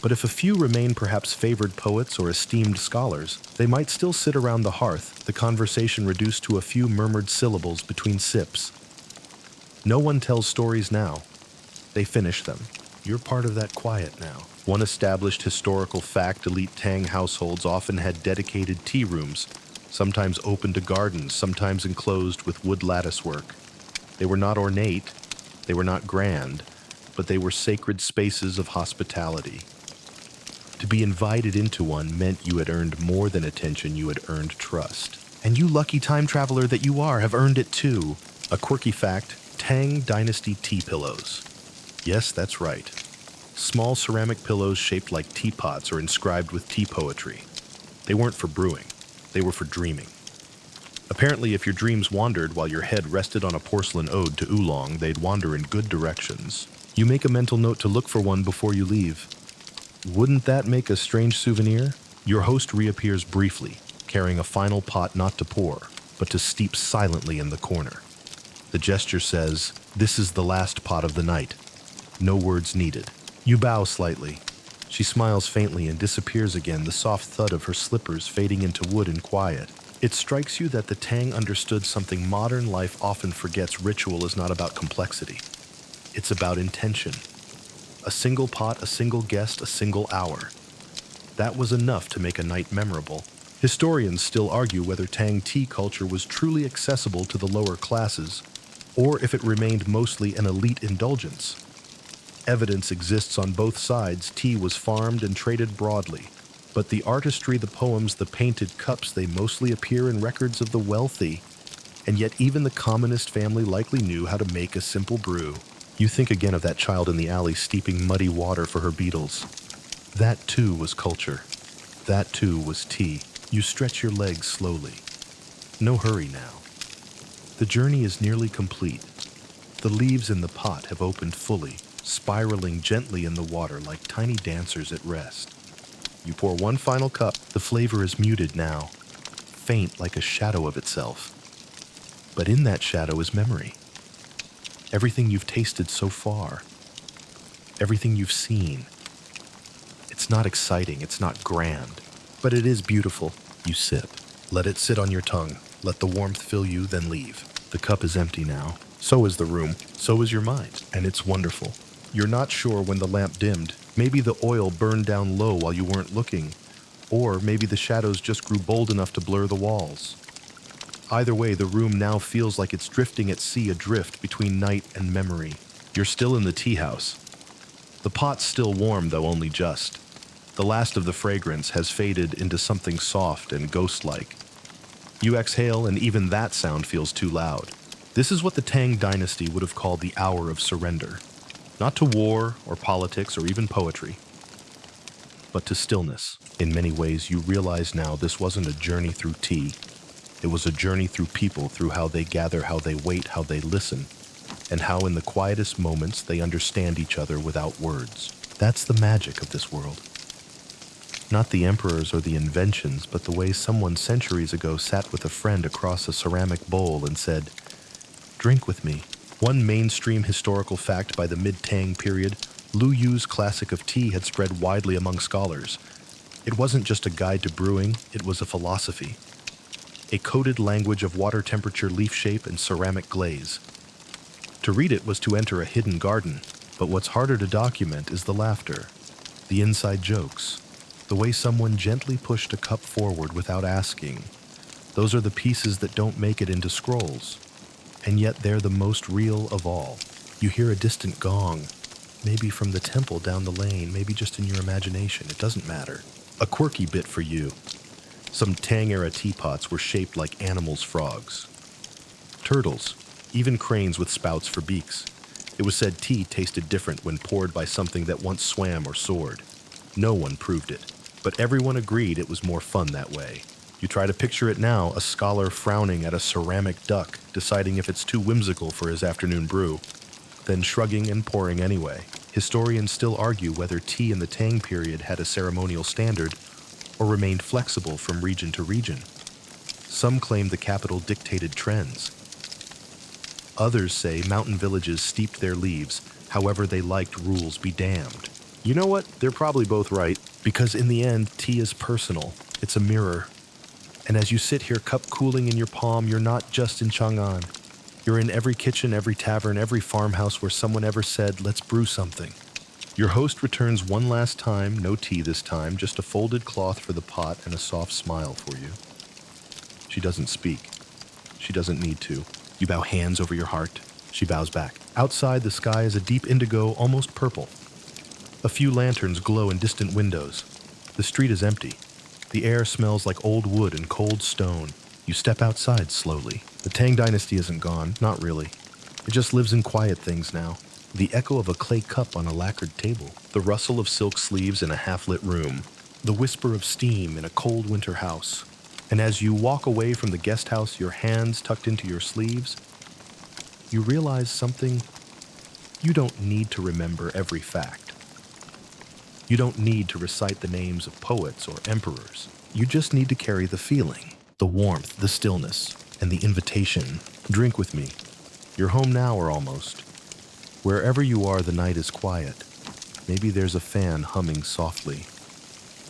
[SPEAKER 1] But if a few remain, perhaps favored poets or esteemed scholars, they might still sit around the hearth, the conversation reduced to a few murmured syllables between sips. No one tells stories now. They finish them. You're part of that quiet now. One established historical fact: elite Tang households often had dedicated tea rooms, sometimes open to gardens, sometimes enclosed with wood latticework. They were not ornate, they were not grand, but they were sacred spaces of hospitality. To be invited into one meant you had earned more than attention, you had earned trust. And you lucky time traveler that you are, have earned it too. A quirky fact: Tang Dynasty tea pillows. Yes, that's right. Small ceramic pillows shaped like teapots or inscribed with tea poetry. They weren't for brewing. They were for dreaming. Apparently, if your dreams wandered while your head rested on a porcelain ode to oolong, they'd wander in good directions. You make a mental note to look for one before you leave. Wouldn't that make a strange souvenir? Your host reappears briefly, carrying a final pot not to pour, but to steep silently in the corner. The gesture says, "This is the last pot of the night." No words needed. You bow slightly. She smiles faintly and disappears again, the soft thud of her slippers fading into wood and quiet. It strikes you that the Tang understood something modern life often forgets: ritual is not about complexity. It's about intention. A single pot, a single guest, a single hour. That was enough to make a night memorable. Historians still argue whether Tang tea culture was truly accessible to the lower classes, or if it remained mostly an elite indulgence. Evidence exists on both sides. Tea was farmed and traded broadly. But the artistry, the poems, the painted cups, they mostly appear in records of the wealthy. And yet even the commonest family likely knew how to make a simple brew. You think again of that child in the alley steeping muddy water for her beetles. That too was culture. That too was tea. You stretch your legs slowly. No hurry now. The journey is nearly complete. The leaves in the pot have opened fully, spiraling gently in the water like tiny dancers at rest. You pour one final cup. The flavor is muted now, faint like a shadow of itself. But in that shadow is memory. Everything you've tasted so far. Everything you've seen. It's not exciting, it's not grand, But it is beautiful. You sip. Let it sit on your tongue. Let the warmth fill you, then leave. The cup is empty now. So is the room. So is your mind. And it's wonderful. You're not sure when the lamp dimmed. Maybe the oil burned down low while you weren't looking. Or maybe the shadows just grew bold enough to blur the walls. Either way, the room now feels like it's drifting at sea adrift between night and memory. You're still in the tea house. The pot's still warm, though only just. The last of the fragrance has faded into something soft and ghost-like. You exhale, and even that sound feels too loud. This is what the Tang Dynasty would have called the hour of surrender. Not to war or politics or even poetry, but to stillness. In many ways, you realize now this wasn't a journey through tea. It was a journey through people, through how they gather, how they wait, how they listen, and how in the quietest moments they understand each other without words. That's the magic of this world. Not the emperors or the inventions, but the way someone centuries ago sat with a friend across a ceramic bowl and said, "Drink with me." One mainstream historical fact by the mid-Tang period, Lu Yu's classic of tea had spread widely among scholars. It wasn't just a guide to brewing, it was a philosophy. A coded language of water temperature, leaf shape, and ceramic glaze. To read it was to enter a hidden garden, but what's harder to document is the laughter, the inside jokes, the way someone gently pushed a cup forward without asking. Those are the pieces that don't make it into scrolls, and yet they're the most real of all. You hear a distant gong, maybe from the temple down the lane, maybe just in your imagination, it doesn't matter. A quirky bit for you. Some Tang-era teapots were shaped like animals' frogs. Turtles, even cranes with spouts for beaks. It was said tea tasted different when poured by something that once swam or soared. No one proved it, but everyone agreed it was more fun that way. You try to picture it now, a scholar frowning at a ceramic duck, deciding if it's too whimsical for his afternoon brew, then shrugging and pouring anyway. Historians still argue whether tea in the Tang period had a ceremonial standard or remained flexible from region to region. Some claim the capital dictated trends. Others say mountain villages steeped their leaves, however they liked, rules be damned. You know what? They're probably both right, because in the end, tea is personal. It's a mirror. And as you sit here, cup cooling in your palm, you're not just in Chang'an. You're in every kitchen, every tavern, every farmhouse where someone ever said, "Let's brew something." Your host returns one last time, no tea this time, just a folded cloth for the pot and a soft smile for you. She doesn't speak. She doesn't need to. You bow hands over your heart. She bows back. Outside, the sky is a deep indigo, almost purple. A few lanterns glow in distant windows. The street is empty. The air smells like old wood and cold stone. You step outside slowly. The Tang Dynasty isn't gone, not really. It just lives in quiet things now. The echo of a clay cup on a lacquered table. The rustle of silk sleeves in a half-lit room. The whisper of steam in a cold winter house. And as you walk away from the guest house, your hands tucked into your sleeves, you realize something. You don't need to remember every fact. You don't need to recite the names of poets or emperors. You just need to carry the feeling, the warmth, the stillness, and the invitation. Drink with me. You're home now, or almost. Wherever you are, the night is quiet. Maybe there's a fan humming softly.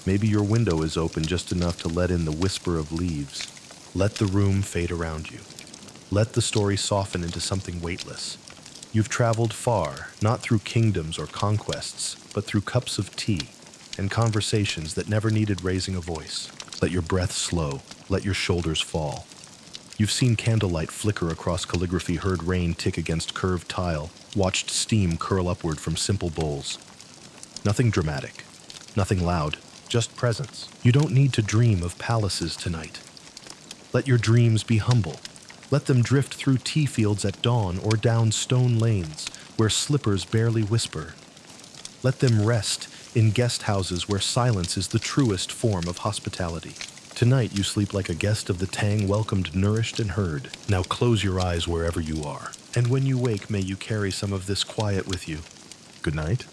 [SPEAKER 1] Maybe your window is open just enough to let in the whisper of leaves. Let the room fade around you. Let the story soften into something weightless. You've traveled far, not through kingdoms or conquests, but through cups of tea and conversations that never needed raising a voice. Let your breath slow. Let your shoulders fall. You've seen candlelight flicker across calligraphy, heard rain tick against curved tile, watched steam curl upward from simple bowls. Nothing dramatic, nothing loud, just presence. You don't need to dream of palaces tonight. Let your dreams be humble. Let them drift through tea fields at dawn or down stone lanes where slippers barely whisper. Let them rest in guest houses where silence is the truest form of hospitality. Tonight you sleep like a guest of the Tang, welcomed, nourished, and heard. Now close your eyes wherever you are. And when you wake, may you carry some of this quiet with you. Good night.